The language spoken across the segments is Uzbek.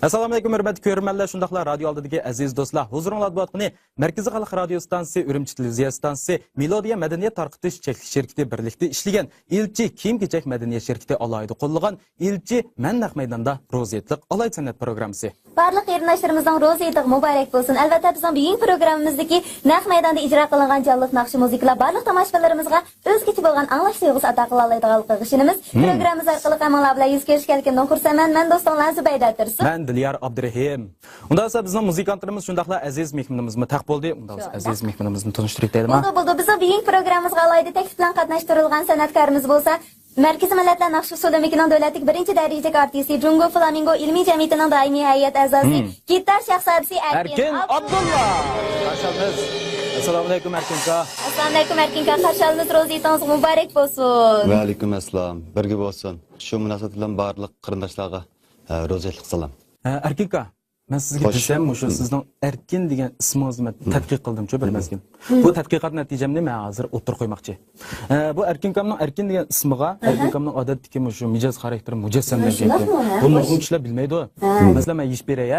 Assalomu alaykum hurmatli ko'ruvchilar, shundaqla radio oldidagi aziz do'stlar. Huzuringizda bo'layotgani Markaziy xalq radio stansiyasi, Urumchi televiziya stansiyasi, Melodiya madaniyat tarqitish cheklik shirkati birlikda ishlagan Ilchi kiyim-kechak madaniyat shirkati alayida qo'llagan Ilchi Mannaq maydonda roziyatlik alay san'at programmasi. Barliq erinashlarimizning roziyati muborak bo'lsin. Albatta bizning bugungi programmamizdagi naq maydonda ijro qilingan jonli naqshi musiqalar barliq tomoshabinlarimizga o'zgacha bo'lgan anglash tuyg'usi ato qila oladigan qilishimiz. Programmamiz orqali hammalar bilan yuz ko'rishganlikdan xursandman. Men do'stimlar Zubayda Tursun. Men Dilyar Abdurahim. Unda esa bizning muzikantlarimiz shundaqla aziz mehmonimizmi taq bo'ldi. Unda aziz mehmonimizni tanishtirib deylikmi? Bo'ldi. Bizning bugungi programmamizga alohida taklif bilan qatnashtirilgan san'atkorimiz bo'lsa, Markaziy Millatlar naqsh usulining davlatlik birinchi darajadagi artisti, Jungo Flamingo ilmiy jamiyatining doimiy hay'at a'zosi, gitar shaxsiyati Erkin Abdulla. Qarshimiz. Assalomu alaykum Erkinka. Assalomu alaykum Erkinka. Qarshingiz ro'ziyatingiz muborak bo'lsin. Va alaykum assalom. Birga bo'lsin. Shu munosabat bilan barliq qarindoshlarga ro'ziyatlik salom. Erkinka, men sizga desam, o'sha sizning Erkin degan ismingizni tadqiq qildim-chi, bilmasdim. Bu tadqiqot natijamni men hozir o'tirib qo'ymoqchi. Bu Erkinkamning Erkin degan ismiga, Erkinkamning odatdagi o'sha mijoz xarakteri mujassamlangan. Bu nurg'un kishilar bilmaydi. Masalan, men yesh beray,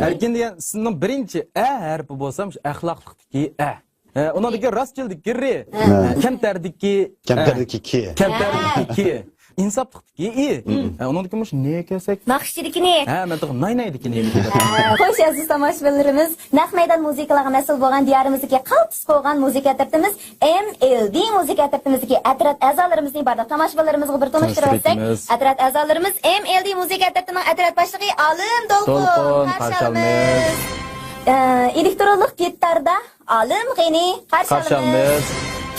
Erkin degan ismning birinchi a harfi bo'lsa, o'sha axloqlikdagi a. Uningdagi rostchildagi r, kamtardagi ki. Kamtardagi insoflikdagi i. Uningdagi mush ne kelsak? Naqshchilikni. Men to'g'ri naynaydigini. Xo'sh, aziz tomoshabinlarimiz, naq maydon musiqalariga mas'ul bo'lgan diyorimizga qaltis qo'ygan musiqa tartibimiz MLD musiqa tartibimizdagi atrat a'zolarimizning barcha tomoshabinlarimizga bir tanishtirib o'tsak, atrat a'zolarimiz MLD musiqa tartibining atrat boshlig'i Olim Dolqun. Qarshimiz. Elektronlik gitarda Olim G'ani qarshimiz.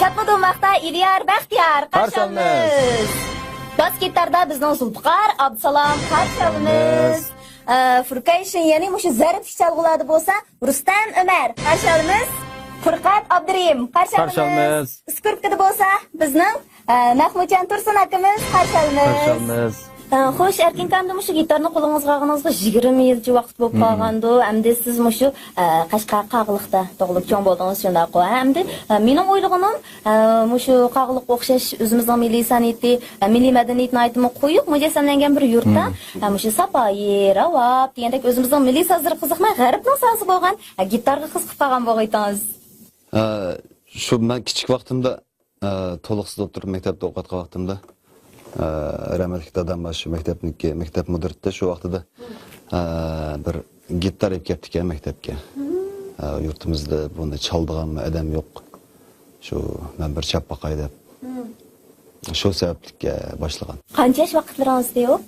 Chapma do'maqda Ilyar Baxtiyor qarshimiz. Bas gitarda bizning Zulfiqar Abdusalom qarshimiz. Percussion ya'ni mushu zarb chalg'ulari bo'lsa Rustam Umar qarshimiz. Furqat Abdurim qarshimiz. Skripkada bo'lsa bizning Mahmudjon Tursun akamiz qarshimiz. Xo'sh, Erkinkamda mushu gitarni qo'lingizga olganingizga 20 yilcha vaqt bo'lib qolgandi. Hamda siz mushu Qashqar qag'liqda tug'ilib jon bo'ldingiz shunday qo'y. Hamda mening o'ylig'im mushu qag'liqqa o'xshash o'zimizning milliy san'ati, milliy madaniyatni aytmoq qo'yib, mujassamlangan bir yurtda mushu sapoyi, ravab degandek o'zimizning milliy sozlar qiziqmay, g'arbning sozi bo'lgan gitarga qiziqib qolgan bo'g'aytangiz. Shu men kichik vaqtimda to'liqsiz o'tirib maktabda o'qiyotgan vaqtimda rahmatli dadam shu maktab mudirida shu vaqtida bir gitar olib kelibdi ekan maktabga. Yurtimizda buni chaldigan odam yo'q. Shu men bir chapaqay deb. Shu sabablikka boshlagan. Qancha yosh vaqtlaringizda yo'q?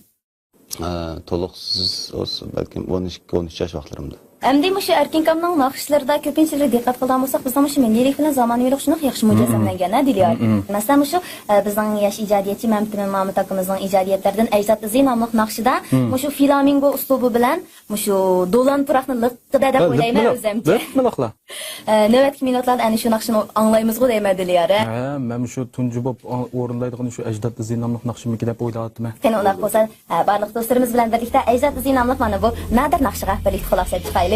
To'liqsiz olsa balki 12-13 yosh vaqtlarimda. Endi mushu Erkinkamning naqshlarida ko'pinchalik diqqat qilgan bo'lsak, bizning mushu milliylik bilan zamonaviylik shuni yaxshi mujassamlangan, Dilyar. Masalan, mushu bizning yosh ijodiyatchi Mahmud akamizning ijodiyatlaridan Ajdod izi nomli naqshida mushu flamingo uslubi bilan mushu do'lan turaqni liqida deb o'ylayman o'zimcha. Liqmiliqlar. Navbatgi minutlarda ana shu naqshni anglaymiz-ku deyman, Dilyar. Men shu tunji bo'lib o'rinlaydigan shu Ajdod izi nomli naqshimiki deb o'ylayapman. Qani ular bo'lsa, barliq do'stlarimiz bilan birlikda Ajdod izi nomli mana bu nadir naqshiga birlikda xulosa chiqaylik.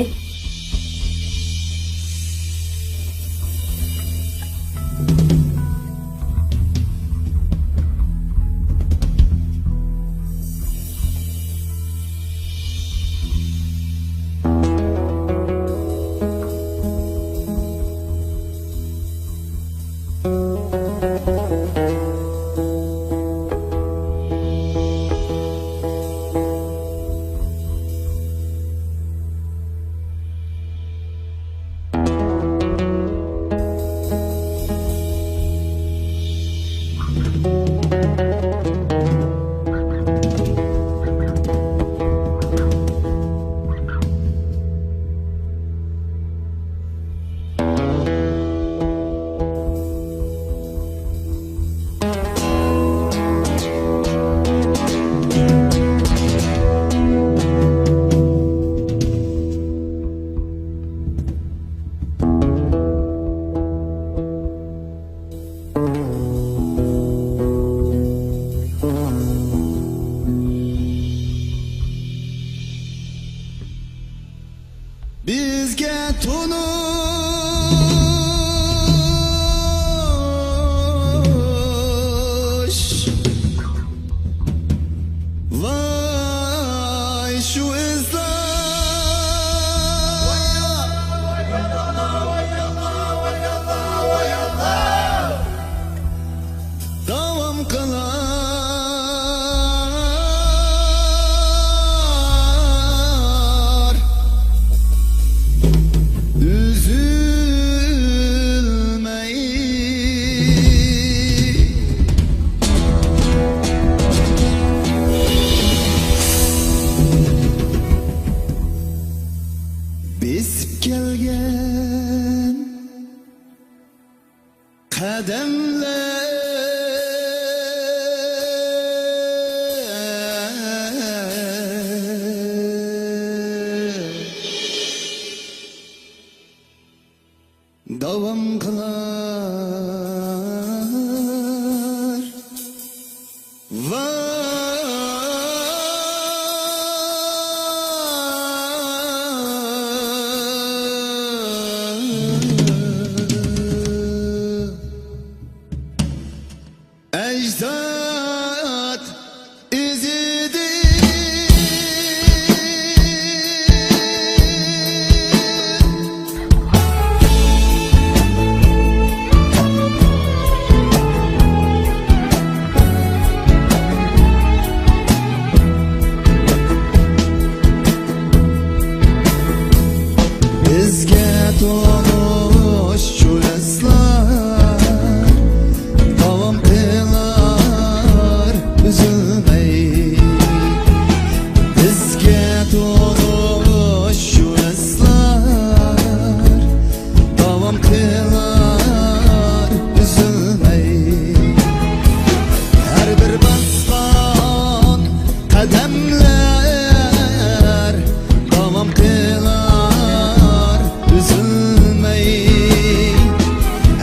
Bizga tunush Vay şu izler davam kılar ecdat izidir bizge to'lmuş şu eslar davom qilar üzülmey bizge to'lmuş şu eslar davom qilar üzülmey her bir basgan qadamlar davom qilar üzülmey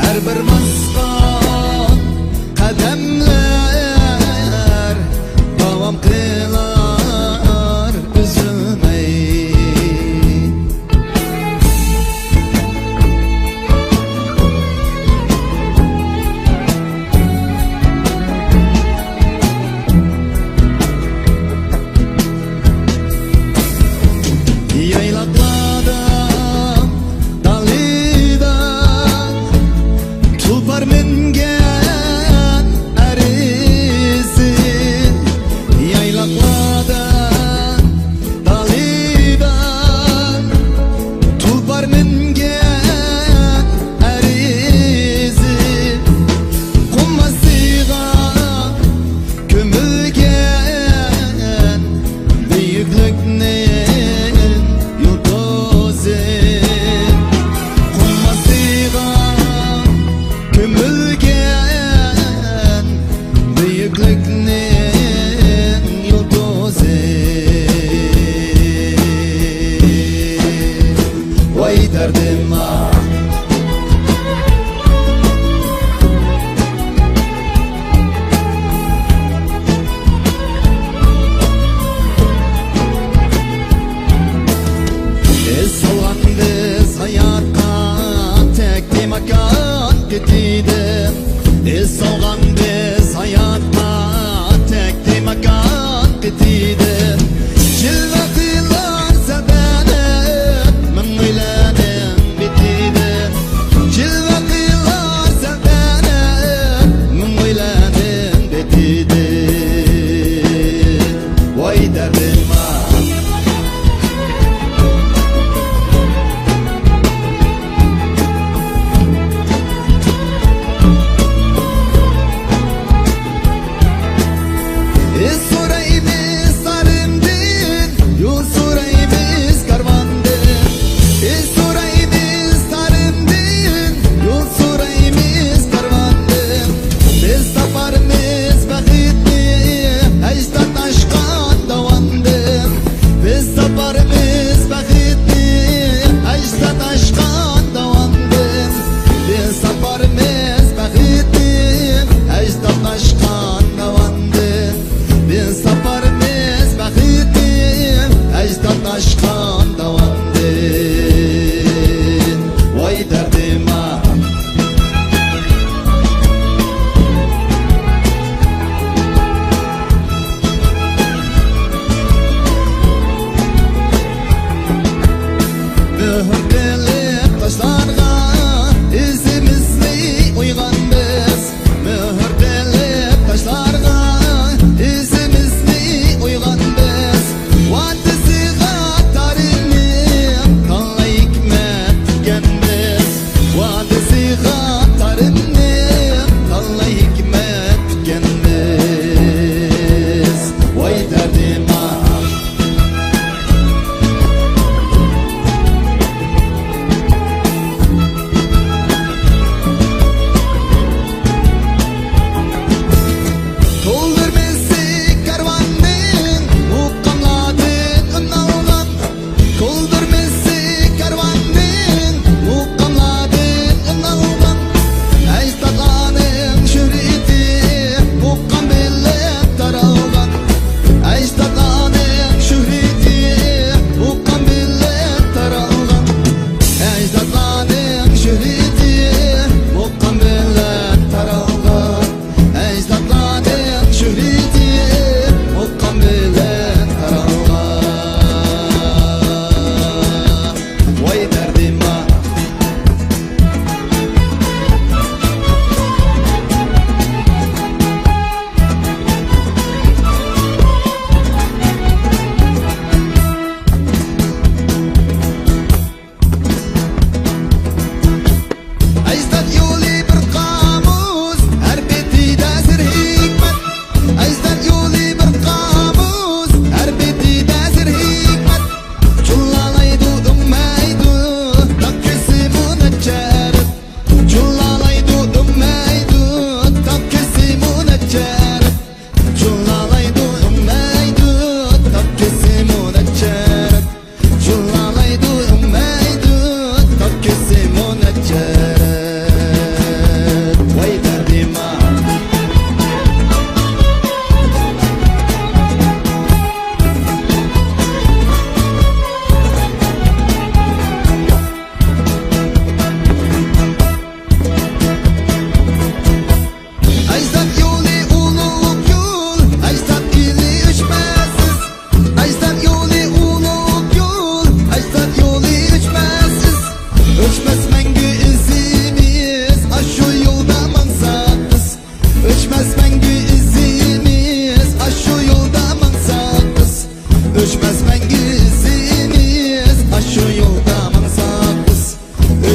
her bir basgan qadamlar davom qilar üzülmey yaylaqlarda dalida tulpar mingan arisi yaylaqlarda dalida tulpar mingan arisi qummasiga kömülgen büyüklüknin yıldızı kummasiga kömülgen büyüklüknin yıldızı vay derdim ah Sallan biz hayatqa tek makan gitiydim sallan biz hayatqa tek makan gitiydim Cilve kıyılar sebenim min uylanim bitiydim Cilve kıyılar sebenim min uylanim bitiydim Vay derdim ah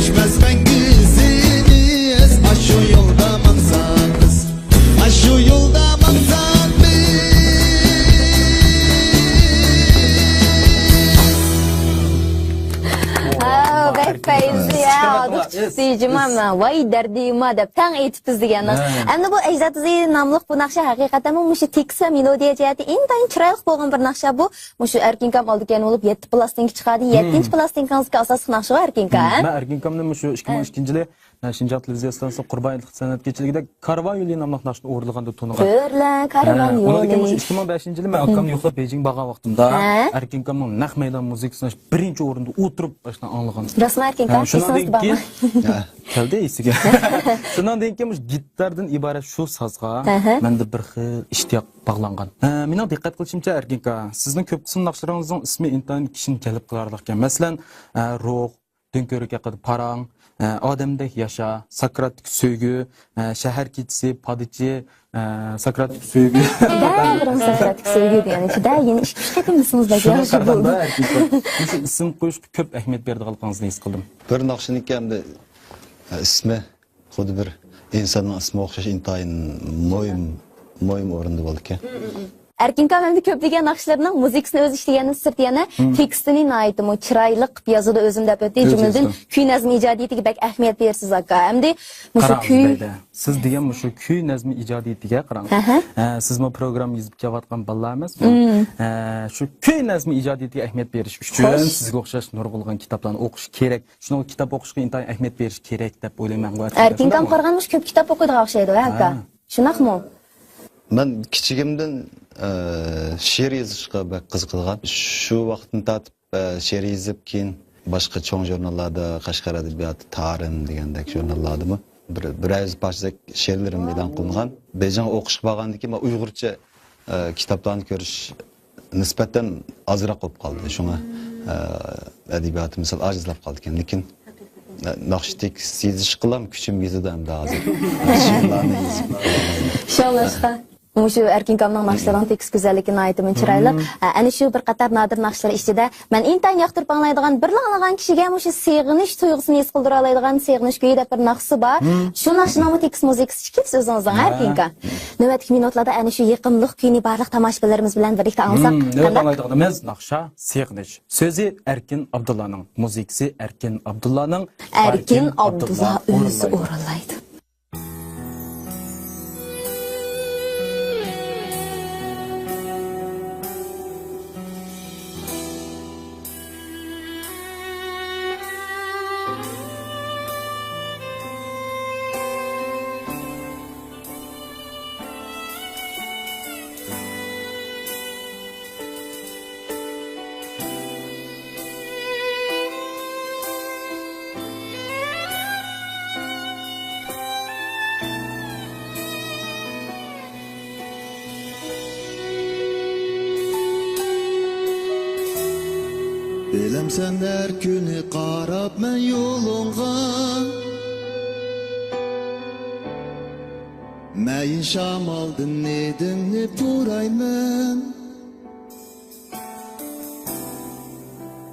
düşmez mengizimiz. Aşu yolda mansak biz, aşu yolda mansak biz. Bek feyzi ya. Diyeceğim vay derdima deb tang aytibmiz degan. Endi bu Ejzatizi nomli bu naqsha haqiqatan mushu teksa melodiya jihati intayin chiroyli bo'lgan bir naqsha bu. Mushu Erkinkam oldigan bo'lib 7 plastinka chiqadi. 7-plastinkangizni asosiy naqsha Erkinka. Men Erkinkamni mushu 2012-yili Şinjan televiziya stansiyasi Qurban san'at kechiligida Karvan yo'li nomli naqshni o'rnaganda to'nigan. Ko'rla Karvan yo'li. 2005-yili men akamni yo'qlab Beijing borgan vaqtimda Erkinkamning naq maydon muzikasini birinchi o'rinda o'tirib boshdan anglagan. Rasman Erkinkam shundan keyin keldi esiga. Shundan keyin gitardan iborat shu sozga menda bir xil ishtiyoq bog'langan. Mening diqqat qilishimcha Erkinka, sizning ko'p qism naqshlaringizning ismi intayin kishini jalb qilardi ekan. Masalan, ruh, Dönkörik haqida parang, odamdek yasha, Sokratik söygü, shahar kechisi, podichi, Sokratik söygü. Sokratik söygü degani ichida yana ish qilishimiz yaxshi bo'ldi. Shu ism qo'yishga ko'p ahamiyat berdiganligingizni his qildim. Bir naqshiniki hamda ismi xuddi bir insonning ismi o'xshash intayin mo'yim o'rinda bo'ldi ekan. Erkinkam endi ko'plagan naqshlarning muzikasini o'zi ishlagandan sirt yana tekstini aytdim, o chiroyli qilib yozuvda o'zim deb o'tdi. Jumladan kuy nazmi ijodiyatiga bak ahamiyat bersiz aka. Endi mushu kuy siz degan mushu kuy nazmi ijodiyatiga qarang. Siz bu program yozib kelayotgan bolalar emas. Shu kuy nazmi ijodiyatiga ahamiyat berish uchun sizga o'xshash nurg'ulg'an kitoblarni o'qish kerak. Shuni kitob o'qishga intayin ahamiyat berish kerak deb o'ylayman. Erkinkam qarag'anmish ko'p kitob o'qiydigan o'xshaydi aka. Shunaqmi? Men kichigimdan she'r yozishga bak qiziqilgan. Shu vaqtni tatib she'r yozib keyin boshqa cho'ng jurnallarda Qashqar adabiyoti, Tarim degandek jurnallardami bir oz parcha she'rlarim e'lon qilingan. Beijingga o'qishga borgandan keyin men Uyg'urcha kitoblarni ko'rish nisbatan ozroq bo'lib qoldi. Shunga adabiyoti misol ojizlab qoldi ekan. Lekin naqshtik sezish qilam kuchim yetadi ham hozir. She'rlarni yozib. Inshaalloh. Mushu Erkinkamning naqshlarining tekst go'zalligini aytib chiroyli. Ana shu bir qator nadir naqshlar ichida men intayin yoqtirib anglaydigan bir langlagan kishiga mushu seg'inish tuyg'usini his qildira oladigan seg'inish kuyi deb bir naqsi bor. Shu naqshning tekst muzikasi kim so'zingizdan Erkinka? Navbatdagi minutlarda ana shu yiqimliq kuyni barliq tomoshabinlarimiz bilan birlikda anglasak qanday? Anglaydiganimiz naqsha seg'inish. So'zi Erkin Abdullaning, muzikasi Erkin Abdullaning. Erkin Abdullah o'zi o'rinlaydi. Bilem sen her günü qarab men yolunğa Meyin şamaldın nedimni buraymen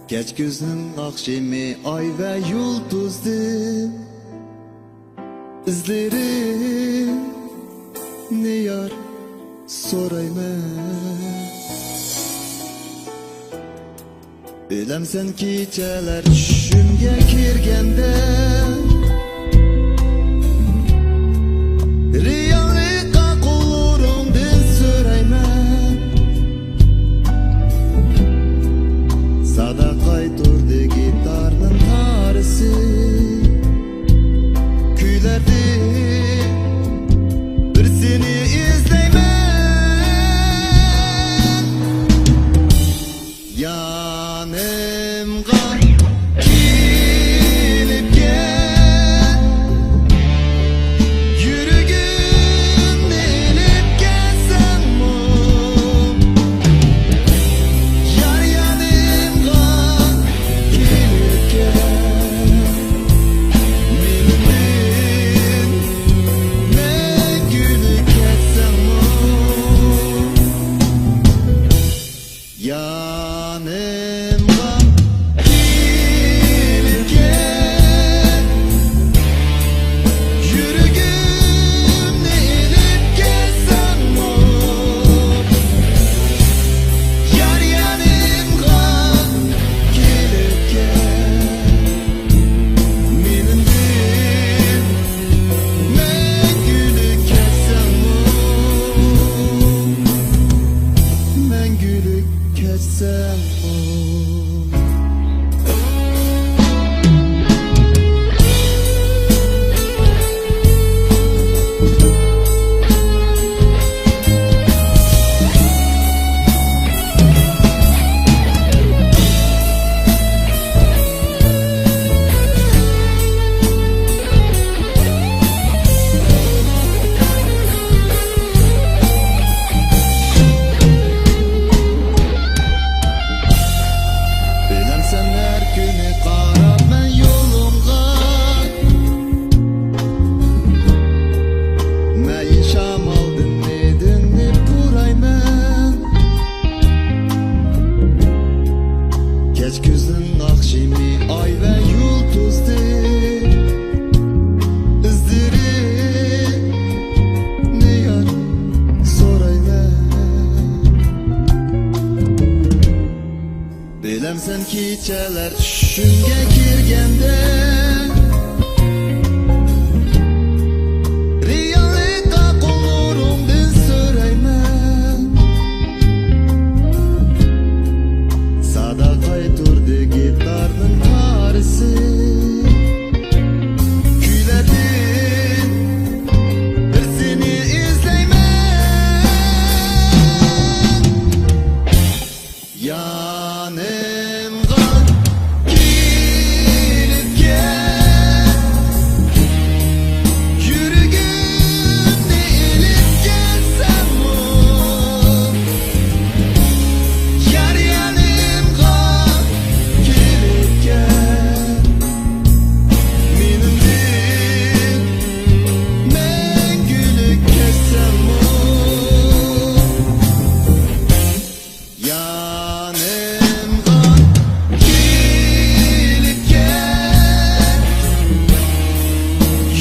Geç gözünün akşemi ay ve yıldızdı İzlerim ne yar soraymen Bilem sen geceler düşümge kirgende Reallikka qulurumdu süreymen Sada qayturdu gitarның tarisi Kuylerdi bir seni izleymen Yanımga kim kechalar tushimga kirganda reallikqa qo'llarimdan so'rayman sada qayturdi gitarning tarisi kuyladim bir seni izlayman yanimga kelib kel yuragimni ilib kelsanmi yar yanimga kelib kel menimdek мәңгілік kessanmi yanimga kelib kel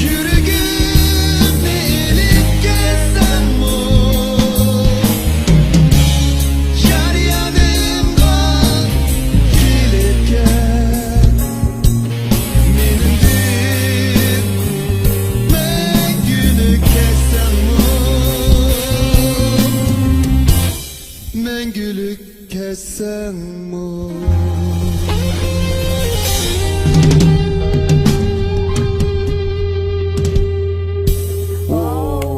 yuragimni ilib kelsanmi yar yanimga kelib kel menimdek мәңгілік kessanmi мәңгілік kessanmi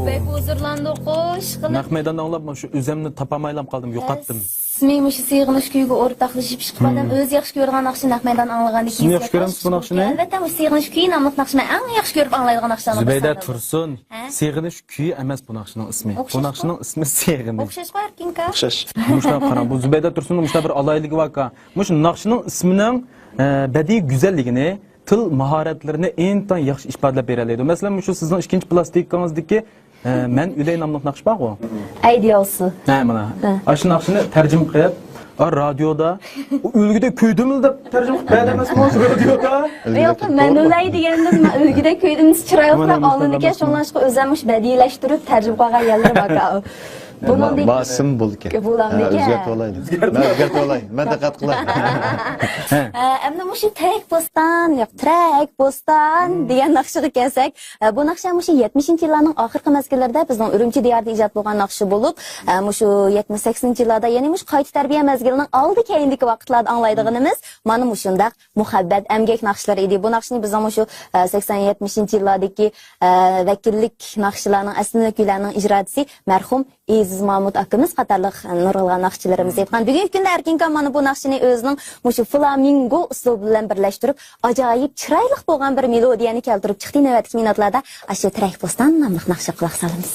Bek huzurlandık hoş. Naq maydonda anglab, men shu o'zimni topamaylam qoldim, yo'qotdim. Men shu siyg'inish kuyga o'rtoqlashib chiqib odam o'zi yaxshi ko'rgan naqshni naq maydon anglagandan Siz yaxshi ko'ramsiz bu naqshni? Albatta, bu siyg'inish kuyi namliq naqshni eng yaxshi ko'rib anglaydigan naqshlardan Zubayda Tursun, Seg'inish kuyi emas bu naqshning ismi. Bu O'xshash naqshning ismi Seg'inish. O'xshash qo'yar kinka. O'xshash. Mushta qarang, bu Zubayda Tursunning mushta bir alayligi var ka. Mush naqshning ismining badiiy go'zalligini, til mahoratlarini entan yaxshi ifodalab beradi. Masalan, shu sizning ikkinchi plastikangizdagi men Üley namli naqsh bor-ku. Idealsi. Ha, mana. Shu naqshni tarjima qilib, radioda ulgida ko'ydimil deb tarjima qilib bermasmi shu radioda? Yo'q, men ulay degandim, ulgida ko'ydim chiroyli olindiga shunlashqa o'zimiz badiiylashtirib tarjima qilgan yerlar bor. Bunun Basım bulke. Bulamdiki. Özgert olaydı. Ben özgert olayım. Ben de katkılayım. Endi mushu Trek Bostan, yo'q Trek Bostan degan naqshiga kelsak, bu naqsha mushu 70-yillarning oxirgi mezgillarida bizning Urumchi diyorida ijod bo'lgan naqshi bo'lib, mushu 70-80-yillarda, ya'ni mush qayta tarbiya mezgilining oldi keyindagi vaqtlarda anglaydiganimiz mana mushundaq muhabbat emgak naqshlar edi. Bu naqshni bizning mushu 80-70-yillardagi vakillik naqshilarning asli kuylarning ijrochisi marhum Aziz Mahmud akamiz qatorliq nurg'ilgan naqshchilarimiz aytgan. Bugungi kunda Erkinka mana bu naqshini o'zining mushu flamingo uslubi bilan birlashtirib, ajoyib chiroyli bo'lgan bir melodiyani keltirib chiqdi. Navbatdagi minutlarda ashu Trek Bostan nomli naqshga quloq solamiz.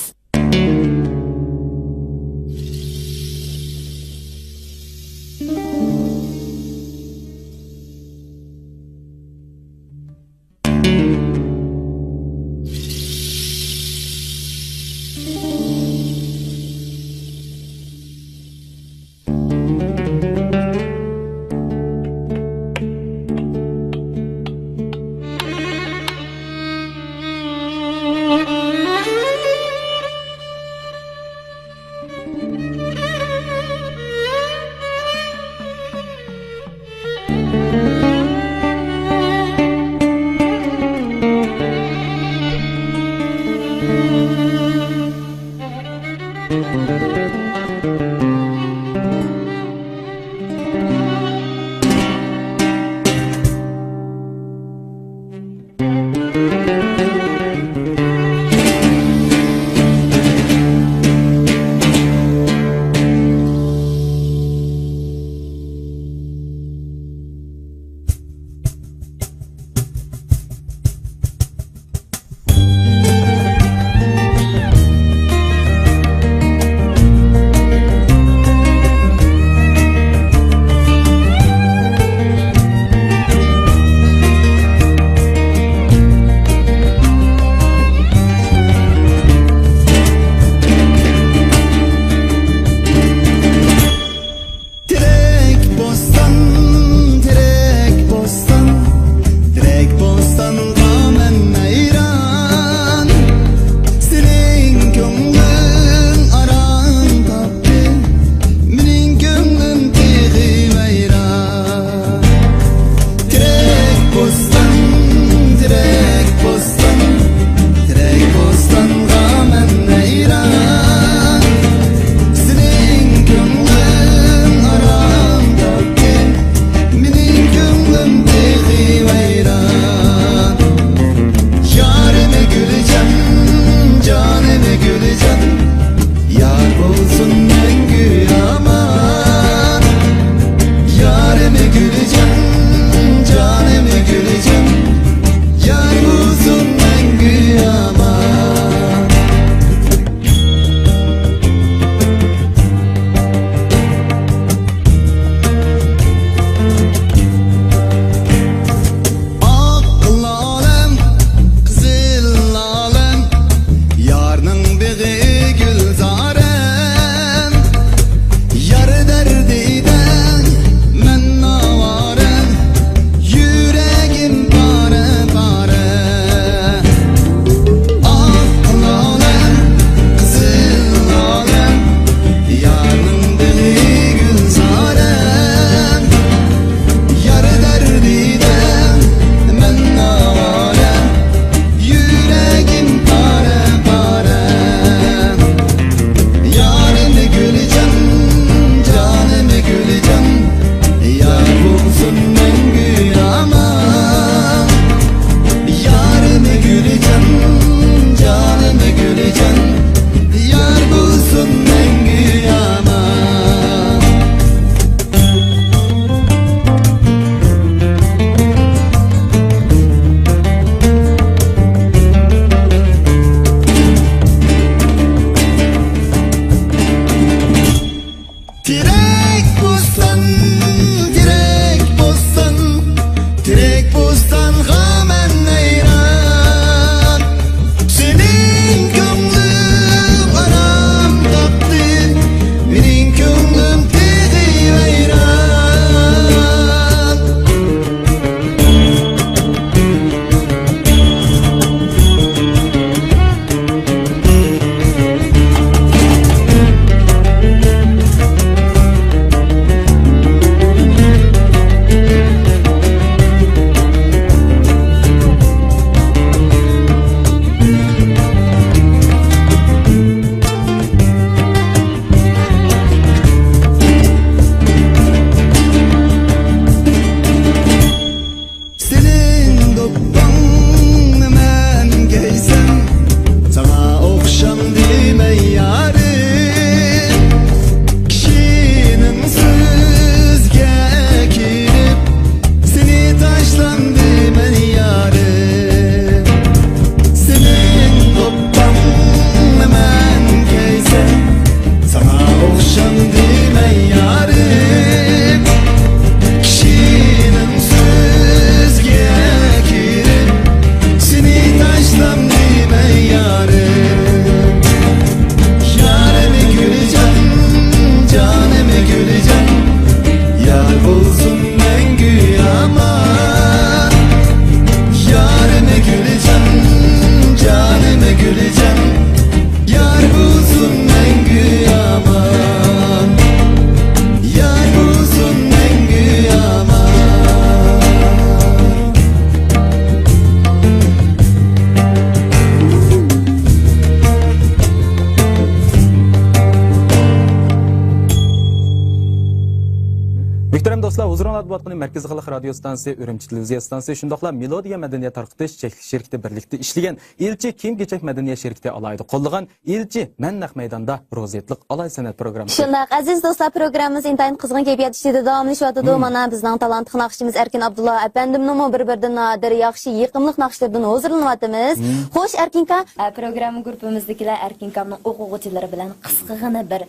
Hazır anlat bu atqını Merkezi Xalq Radio Stansiya, Ürümçi Televiziya Stansiya, şundaqla Melodiya Madaniyat Tarqitish şirketi birlikte işleyen ilçi kim geçek madaniyat şirketi alaydı. Qollagan ilçi men naq maydanda roziyatlik alay sanat programı. Shundaq aziz do'stlar, programmamiz intayin qizg'in kayfiyat ichida davomlashyotdi. Mana bizning talantli naqshchimiz Erkin Abdulla apandimning bir-biridan nadir yaxshi yiqimli naqshlardan hozirlanyapmiz. Xo'sh Erkinka, programma guruhimizdagilar Erkinkamning o'quvchilari bilan qisqagina bir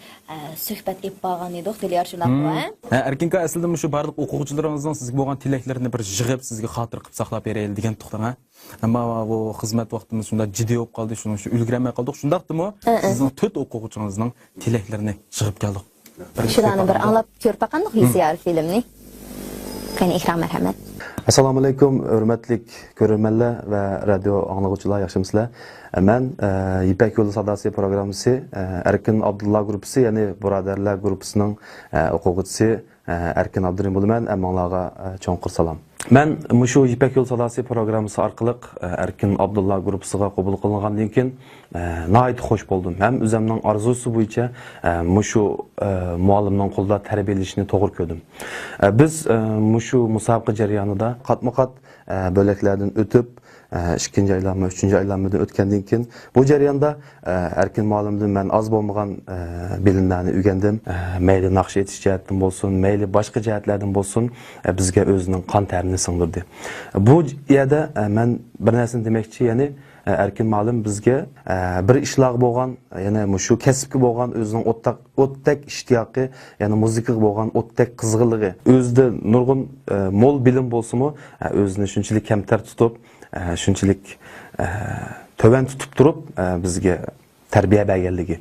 suhbat olib borgan edik. Dilyar shundaqmi? Erkinka aslida shu barliq o'quvchilaringizning sizga bo'lgan tilaklarini bir yig'ib sizga xotir qilib saqlab beraylik degan to'xtanga. Ammo bu xizmat vaqtimiz shunda jiddiy bo'lib qoldi, shuning uchun ulgurmay qoldik. Shundaqdimi? Sizning 4 o'quvchingizning tilaklarini yig'ib keldik. Shularni bir anglab ko'rib baqandiq VCR filmni. Qani Ikram marhamat. Assalomu alaykum, hurmatli ko'ruvchilar va radio anglovchilar, yaxshimisizlar? Men Ipak yo'li sadasi programmasi Erkin Abdulla gruppasi, ya'ni Birodarlar gruppasining o'quvchisi Erkin Abdurim bo'laman. Hammalarga cho'nqir salom. Men mushu Ipak yo'li sadasi programmasi orqali Erkin Abdulla gruppasiga qabul qilingandan keyin nihoyat xush bo'ldim. Ham o'zimning orzusi bo'yicha mushu muallimning qo'lida tarbiyalashni to'g'ri ko'rdim. Biz mushu musobaqa jarayonida qatma-qat bo'laklardan o'tib, ikkinchi aylanma, uchinchi aylanmadan o'tgandan keyin bu jarayonda Erkin muallimdan men az bo'lmagan bilimlarni o'rgandim. Mayli naqsh etish jihatdan bo'lsin, mayli boshqa jihatlardan bo'lsin, bizga o'zining qon ta'rini singdirdi. Bu yerda men bir narsani demoqchi, ya'ni Erkin muallim bizga bir ishlar bo'lgan, ya'ni shu kasbga bo'lgan o'zining o'tdak ishtiyoqi, ya'ni muzikaga bo'lgan o'tdak qizg'inligi, o'zida nurg'un mo'l bilim bo'lsa-mu, o'zini shunchalik kamtar tutib, shunchalik to'van tutib turib bizga tarbiya berganligi.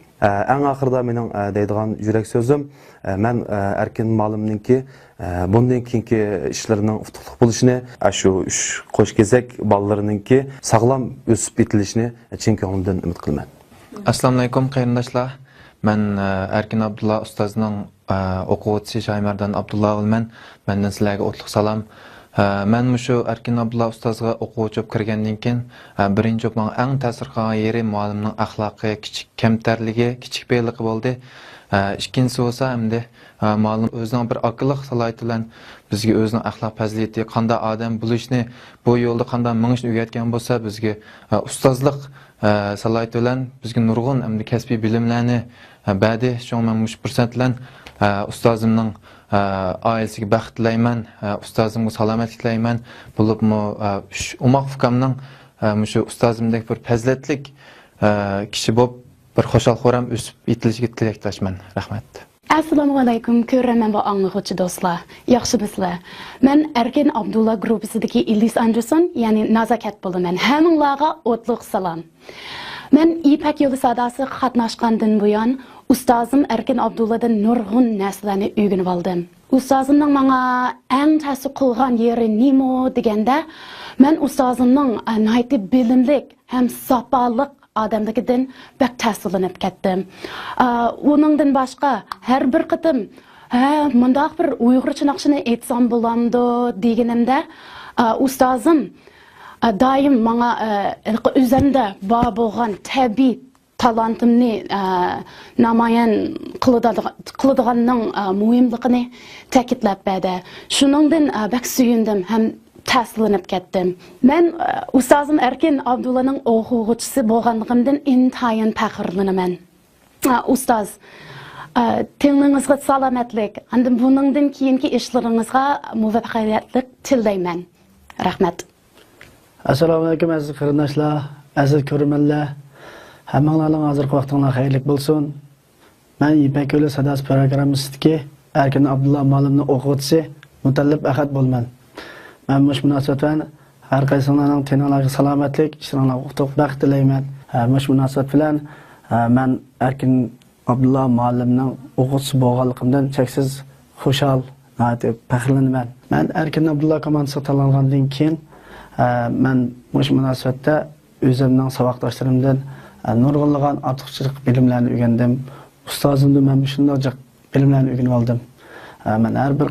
Eng oxirida mening deydigan yurak so'zim, men Erkin muallimningki bundan keyingi ishlarining utuqli bo'lishini, shu 3 qo'shkezak bolalarningki sog'lom o'sib yetilishini chin ko'nglimdan umid qilaman. Assalomu alaykum qarindoshlar. Men Erkin Abdulla ustozning o'quvchisi Shaymardan Abdulla bo'lman. Mendan sizlarga o'tliq salom. Men shu Erkin Abdulla ustozga o'quvchi bo'lib kirgandan keyin birinchi o'qman eng ta'sir qilgan yeri muallimning axloqi, kichik kamtarligi, kichik beyligi bo'ldi. Ikkinchisi bo'lsa hamda muallim o'zining bir aqlliq salohiyati bilan bizga o'zining axloq fazilati, qanday odam bo'lishni, bu yo'lda qanday minishni o'rgatgan bo'lsa, bizga ustozlik salohiyati bilan bizga nurg'un hamda kasbiy bilimlarni berdi. Shuning men mush fursat bilan ustozimning ailesiga baxt tilayman, ustozimga salomatlik tilayman. Bo'libmi umoq fukamning shu ustozimdek bir fazilatlik kishi bo'lib bir xo'shal-xo'ram o'sib yetilishiga tilakdoshman. Rahmat. Assalomu alaykum, ko'raman va anglovchi do'stlar. Yaxshimisizlar? Men Erkin Abdulla gruppasidagi Ilis Anderson, ya'ni nazokat bo'laman. Hammanglarga o'tliq salom. Men Ipak yo'li sadasi qatnashgandan buyon ustozim Erkin Abdulladan nurg'un narsalarni o'rganib oldim. Ustozimning menga eng ta'sir qilgan yeri nima deganda, men ustozimning nihoyatda bilimli ham sopaliq odamligidan bak ta'sirlanib ketdim. Uningdan boshqa har bir qitim mundaq bir uyg'urcha naqshini aytsam bo'lamdi deganimda, ustozim doim menga o'zimda bor bo'lgan tabiiy talantimni namoyon qiladiganning muhimligini ta'kidlab berdi. Shuningdan bak suyundim ham ta'sirlanib ketdim. Men ustozim Erkin Abdullaning o'quvchisi bo'lganligimdan intayin faxrlanaman. Ustoz, tinglingizga salomatlik, hamda buningdan keyingi ishlaringizga muvaffaqiyatlik tilayman. Rahmat. Assalomu alaykum aziz qarindoshlar, aziz ko'ruvchilar. Hammanglarning hozirgi vaqtinglar xayrli bo'lsin. Men Ipak yo'li sadasi programmasidagi Erkin Abdulla muallimning o'quvchisi Mutallib Ahad bo'laman. Men mush munosabat bilan har qaysinglarning teninglarga salomatlik, ishlaringlarga utuq baxt tilayman. Mush munosabat bilan men Erkin Abdulla muallimning o'quvchisi bo'lganligimdan cheksiz xushal, deb faxrlanaman. Men Erkin Abdulla komandasiga tanlangandan keyin men mush munosabatda o'zimning saboqdoshlarimdan nurg'unlagan ortiqchilik bilimlarni o'rgandim. Ustozimdan men shunday bilimlarni o'rganib oldim. Men har bir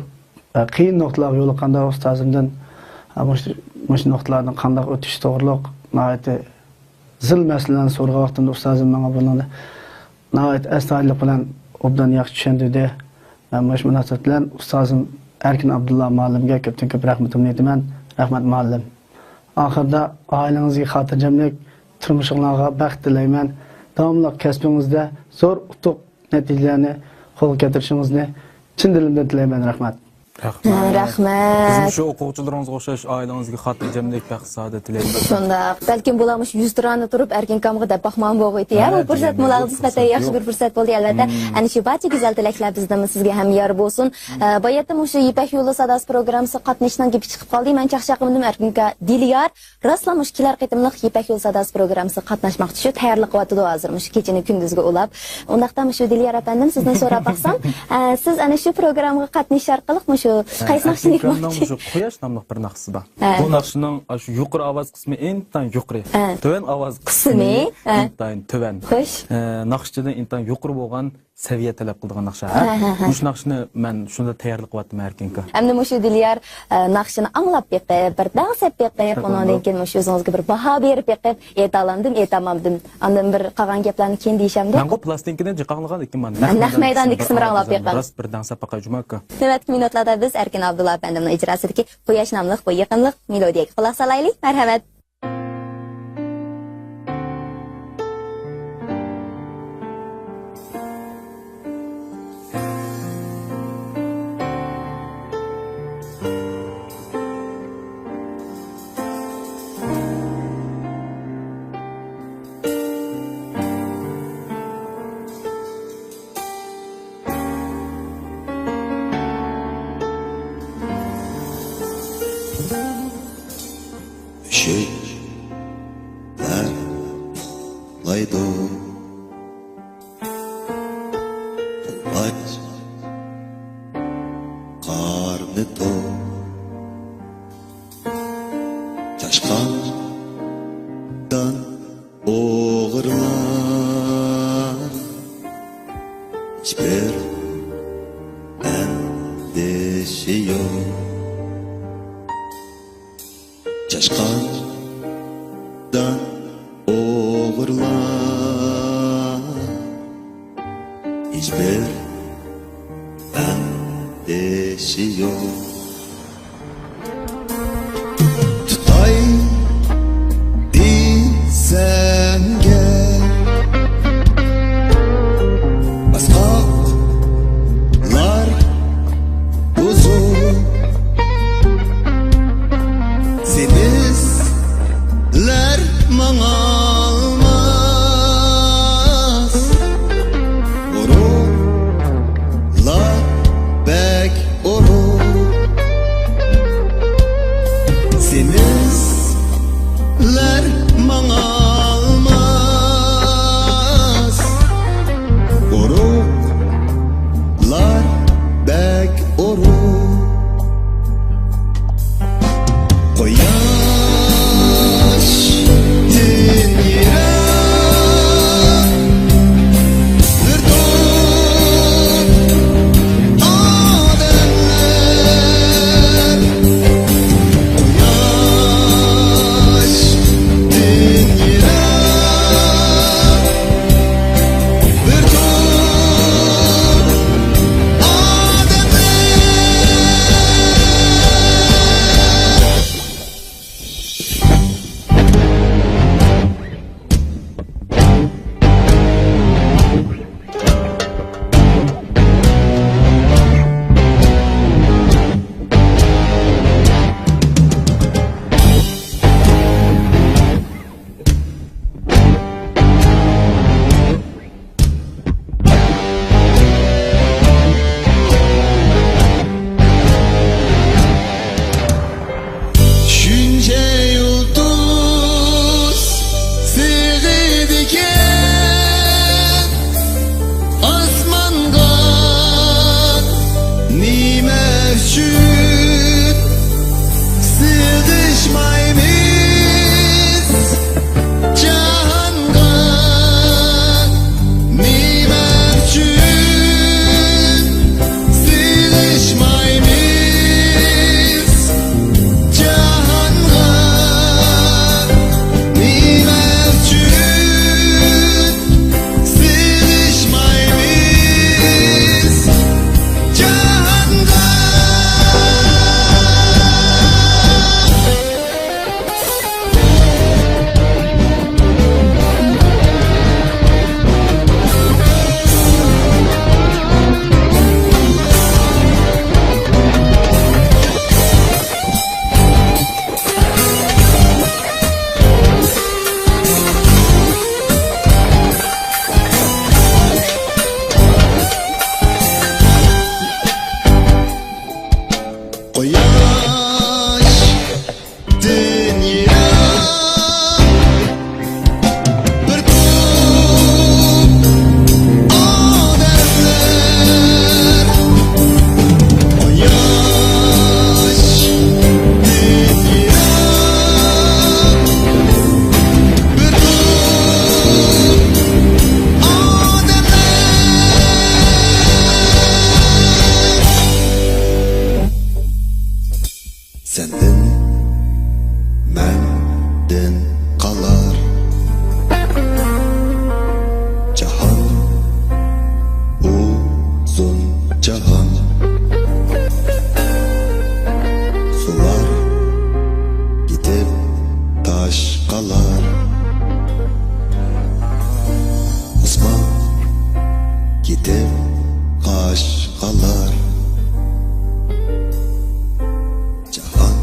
qiyin nuqtalarga yo'liqqanda ustozimdan mush nuqtalardan qanday o'tish to'g'riliq nihoyatda zil masalalarni so'ragan vaqtimda ustozim menga buni nihoyat astoydillik bilan obdan yaxshi tushuntirdi. Men mush munosabat bilan ustozim Erkin Abdullah muallimga ko'pdan-ko'p rahmatimni aytaman. Rahmat muallim. Oxirida oilangizga xotirjamlik, turmushingizga baxt tilayman. Davomli kasbingizda zo'r utuq natijalarni qo'lga keltirishingizni chin dilimdan tilayman. Rahmat. Rahmat. Bizim şu o'quvchilaringizga o'xshash oilangizga xotirjamlik, baxt, saodat tilayman. Shunda, balkim bo'lamish 100 turani turib Erkin kamga deb baxman bo'g'iti. Ya, bu fursat muloqot sifatida yaxshi bir fursat bo'ldi albatta. Ana shu barcha go'zal tilaklar bizdan sizga ham yor bo'lsin. Boyatda shu Ipak yo'li sadosi programmasi qatnashdan kelib chiqib qoldi. Men chaqchaqimdim Erkinga Diliyar raslamış kilar qitimliq Ipak yo'li sadosi programmasi qatnashmoqchi. Shu tayyorlik qilyapti hozirmish kechini kunduzga ulab. Undaqdan shu Diliyar apandim sizdan so'rab baqsam, siz ana shu programga qatnashish orqali shu qaysi naqshni aytmoqchi? Shu quyosh nomli bir naqshi bor. Bu naqshning shu yuqori ovoz qismi intan yuqori. Tuvan ovoz qismi intan tuvan. Xo'sh. Naqshchidan intan yuqori bo'lgan seviye talab qiladigan naqsha. Shu naqshni men shunda tayyorlik qilyapman Erkinga. Endi shu Diliyar naqshini anglab beqib, bir da'sat beqib, undan keyin shu o'zingizga bir baho berib beqib, aytalandim, aytamadim. Andan bir qolgan gaplarni keyin deyishamda. Men bu plastinkadan jiqanlagan ekanman. Naq maydonda ikisini anglab beqib. Rost bir dansa paqa jumaka. Navbatgi minutlarda biz Erkin Abdullah bandimning ijrosidagi Quyosh nomli bu yaqinlik melodiyaga quloq solaylik. Marhamat. Üşükler laydo aç karnı to Çaşkandan oğurlar hiçbir endişe yok Çaşkandan oğurlar hiçbir endişe yok Tutay diysen gel Baskaklar uzun Senizler manalmaz Orunlar bek orun Senizler manalmaz Orunlar bek orun Koyar Gidip kaşkalar Cahan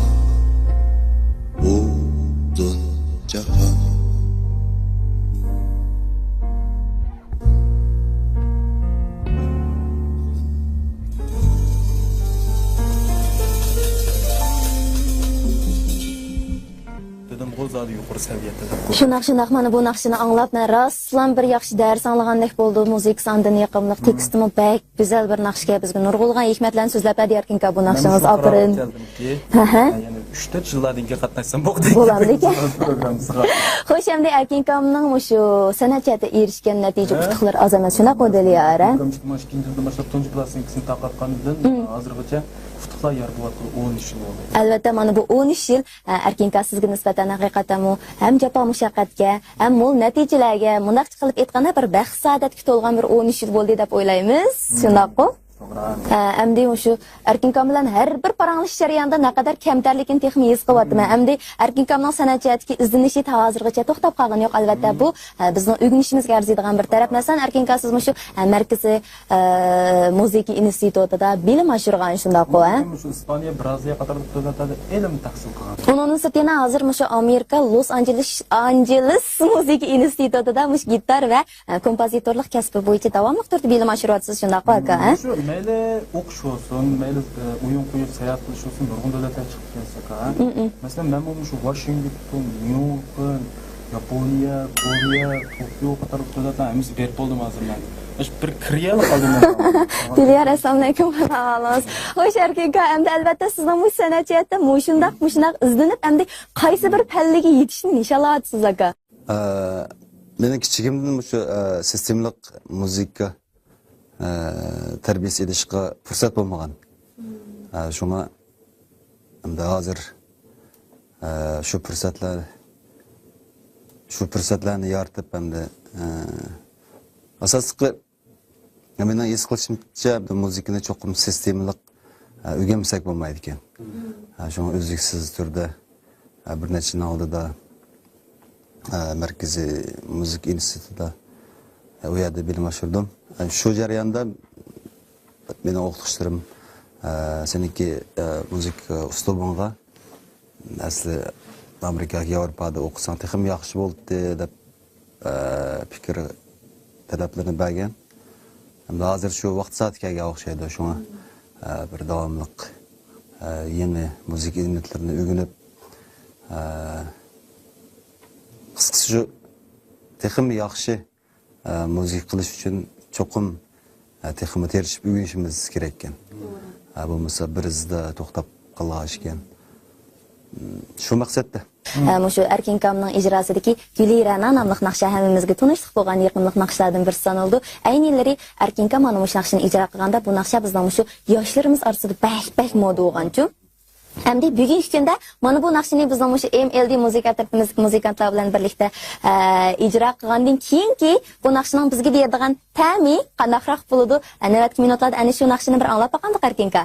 Buldun cahan Dedim qo'zadi yuqori saviyada. Shunaq mana bu naqshini anglab, men rostlan bir yaxshi dars anglagandek bo'ldi. Muzikasi andan yoqimli, tekstimi bak, go'zal bir naqshga bizga nurg'ulg'an hikmatlarni so'zlab berganka bu naqshingiz opirin. Ya'ni 3-4 yillardan keyin qatnashsam bo'ldi. Bo'ladi ekan. Xo'sh, endi Erkinkamning shu san'atga erishgan natija utuqlar oz emas, shunaqa bo'lyapti. Mana ikkinchi yilda boshlab tunji plastinkasini tarqatganidan hozirgacha utuqlar yor bo'lyapti 13 yil bo'ldi. Albatta, mana bu 13 yil Erkinka sizga nisbatan haqiqatan ham jafo mushaqqatga, ham mo'l natijalarga, munaq qilib aytganda bir baxt saodatga to'lgan bir 13 yil bo'ldi deb o'ylaymiz. Shunaqmi? Amdi shu Erkinkam bilan har bir paranglish jarayonida naqadar kamtarlikni texmi his qilyapman. Amdi Erkinkamning san'atchilikka izdinishi hozirgacha to'xtab qolgani yo'q. Albatta bu bizning o'rganishimizga arziydigan bir taraf. Masalan, Erkinka siz shu markaziy muzika institutida bilim oshirgan shundaq-ku, Shu Ispaniya, Braziliya qator davlatlarda ilm tahsil qilgan. Uning sirtina hozir shu Amerika Los Angeles muzika institutida gitar va kompozitorlik kasbi bo'yicha davomli turda bilim oshiryapsiz shundaq-ku aka, Mayli o'qish olsun, mayli o'yin qo'yib sayohat qilish olsun, nurg'un davlatlar chiqib kelsak, Masalan, men shu Washington, New-York, Yaponiya, Koreya, Tokio qator davlatlar hamiz berib bo'ldim hozir men. Bir kriyal qoldim. Diliyar, assalomu alaykum. Xo'sh, Erkinka, endi albatta sizning bu san'atiyatda shundaq izlanib, endi qaysi bir pallaga yetishni nishonlayapsiz aka? Mening kichigimdan shu sistemlik muzika tarbiyasi edishga fursat bo'lmagan. Shunga endi hozir shu fursatlarni yaratib endi asosli mening his qilishimcha muzikani cho'qim sistemlik o'rgansak bo'lmaydi ekan. Shunga uzluksiz turda bir necha yil oldida markaziy muzika institutida u yerda bilim oshirdim. Shu jarayonda mening o'qituvchilarim seniki muzika uslubingga asli Amerikaga, Yevropada o'qisang texim yaxshi bo'ldi deb fikr talablarni bergan. Endi hozir shu vaqt soatga o'xshaydi. Shunga bir davomli yangi muzika ilmlarini o'rganib qisqasi shu texim yaxshi muzika qilish uchun cho'qim teximni terishib o'rganishimiz kerak ekan. Bo'lmasa birizda to'xtab qolish ekan. Shu maqsadda Shu Erkinkamning ijrosidagi Gulirana nomli naqsha hammamizga tanishlik bo'lgan yaqinlik naqshlardan birisi sanaldi. Ayni yillari Erkinkam mana shu naqshani ijro qilganda bu naqsha bizning shu yoshlarimiz orasida bak moda bo'lganchu. Hamda bugungi kunda mana bu naqshani bizning shu MLD muzika tartibimiz muzikantlar bilan birlikda ijro qilgandan keyinki bu naqshning bizga beradigan ta'mi qanaqroq bo'ladi? Navbatgi minutlarda ana shu naqshani bir anglab boqandik Erkinka.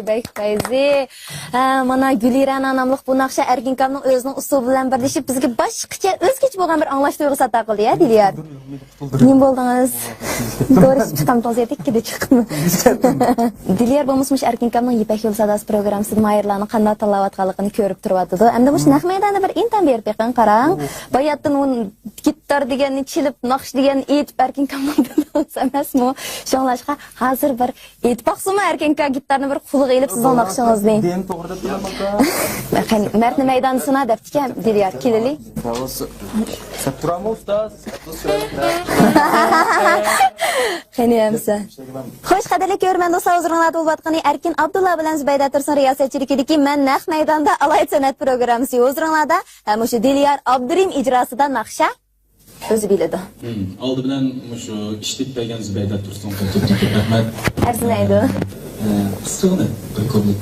bek fayzi. Mana Gülirana namlıq bu naqsha Erkin Kamның özünün usubu bilan birleşip bizga boshqacha o'zgacha bo'lgan bir anglash tuyg'usi ato qildi ya Diliyar. Nima bo'ldingiz? To'g'ri chiqamdingiz ikki chiqdim. Diliyar bo'lmishmish Erkin Kamның Ipak yo'l sadasi programmasida mayirlarni qanday tanlayotganligini ko'rib turyapti. Endi bu naq maydonda bir intam berib beqin qarang. Bayatdan u gitar deganni chilib, naqsh deganni aytib Erkin Kamning emasmi? Shunlashqa hozir bir aytmoqsizmi Erkin Kam gitarni bir qulog'i elib sizning naqshingizni. Den to'g'rida bilaman. Qani Martni maydonasına debdikan Diliyar kelili. Saturamo ustoz. Qani hamsa. Xo'sh, qadrli ko'rman do'stlar, hozirlarda o'tayotgan Erkin Abdulla bilan Zubayda Tursun riyosatchiligidagi Men naq maydonda alayt san'at programmasi hozirlarda shu Diliyar Abdurim ijrosida naqsha o'zi biladi. Oldi bilan shu ishtik bergan Zubayda Tursun rahmat. Arzimaydi. Qisqani qo'yib.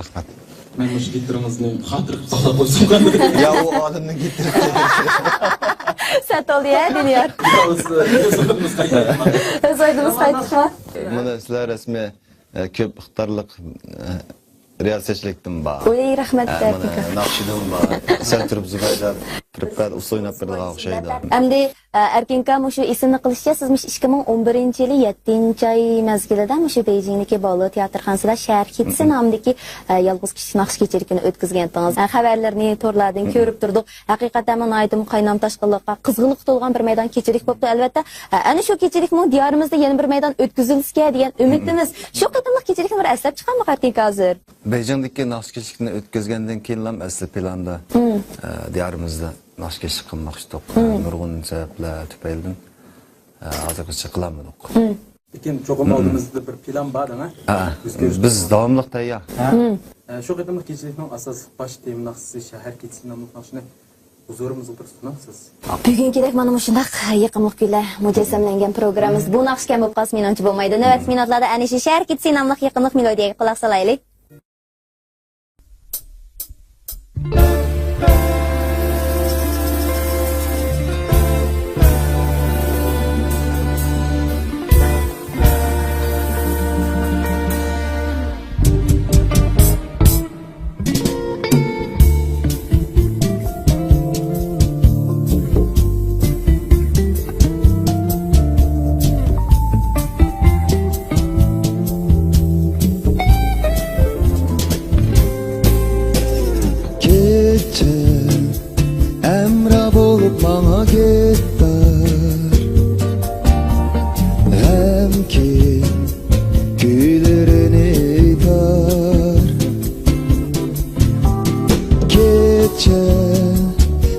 Rahmat. Men shu gitarimizni xotir qilib saqlab qo'ysam qanday? Ya o odamni getirib. Satol ya Diliyar. O'z oydimiz qaytishma. Mana sizlar rasmiy ko'p iqtidorliq riyosatchilikdim bor. Oy, rahmat Erkin. Naqshidim bor. Sen turib Zubayda turib o'ynab berdigan o'xshaydi. Endi Erkin Kam shu ismni qilishcha sizmish 2011-yili 7-oy mezgilida shu Beijingdagi Bolu teatrxonasida Shahar Hitsi nomidagi yolg'iz kishi naqsh kechilikini o'tkazgandingiz. Xabarlarni to'rlardan ko'rib turdik. Haqiqatan men aytim qaynam tashqinlikqa qizg'inlik to'lgan bir maydon kechilik bo'pti albatta. Ana shu kechilikmi diyorimizda yana bir maydon o'tkazilsa degan umidimiz. Shu qatimliq kechilikni bir aslab chiqanmi Erkin hozir? Beijingdagi naqsh kechilikni o'tkazgandan keyin ham asli planda diyorimizda naqsh kechilik qilmoqchidik. Nurg'un sabablar tufaylidan hozirgacha qilolmadik. Lekin cho'qim oldimizda bir plan bor-a? Biz davomli tayyor. Shu qatimliq kechilikning asos bosh tema naqshi shahar kechilik nomli naqshni huzurimizga bir sunasiz. Bugünkidek mana shundaq yiqimli kuylar mujassamlangan programmamiz bu naqshga bo'lib qolsa menimcha bo'lmaydi. Navbat minutlarda ana shu shahar kechilik nomli yiqimli melodiyaga quloq solaylik.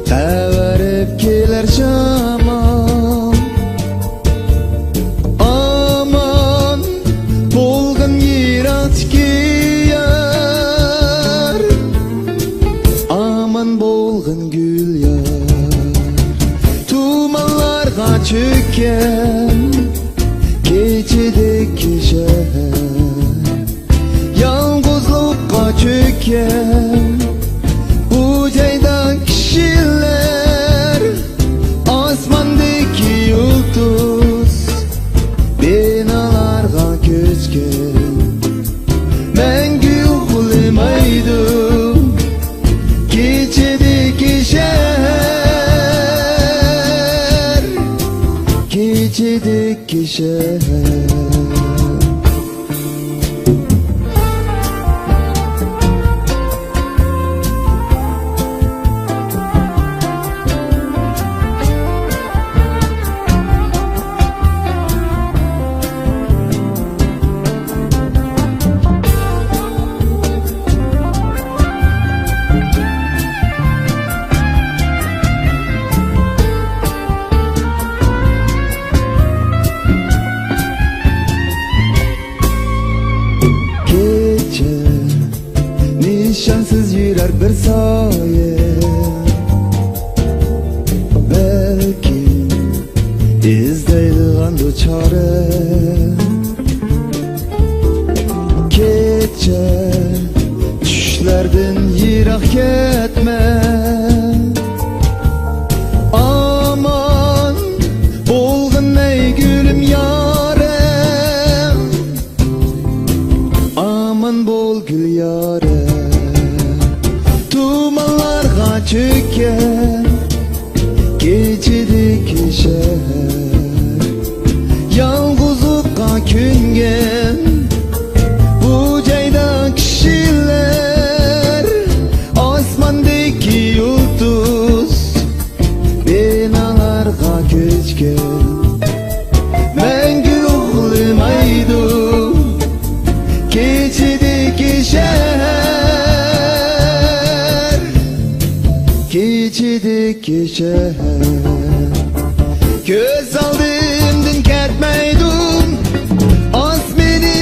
Qavarib kelar shamol Tumanlarga çökken Keçideki şehir Yalnızlıkka çökken Bu cayda kişiler Asmandaki yıldız Binalarga göçken Мәңгі ұқылмайды Keçедегі шәһәр Keçедегі шәһәр Nişansız yürər bir saye Belki izleydiğen bu çare Keçe düşlerden yirak ketme Aman bolğun ey gülüm yarem Aman bol gül yarem Tumanlarga çökken Keçideki şehir Yalnızlıkka küngen Bu cayda kişiler Asmandaki yıldız Binalarga göçken Мәңгі ұқылмайды Keçideki şehir Keçideki şehir Göz aldımdın ketmeydim Asmeni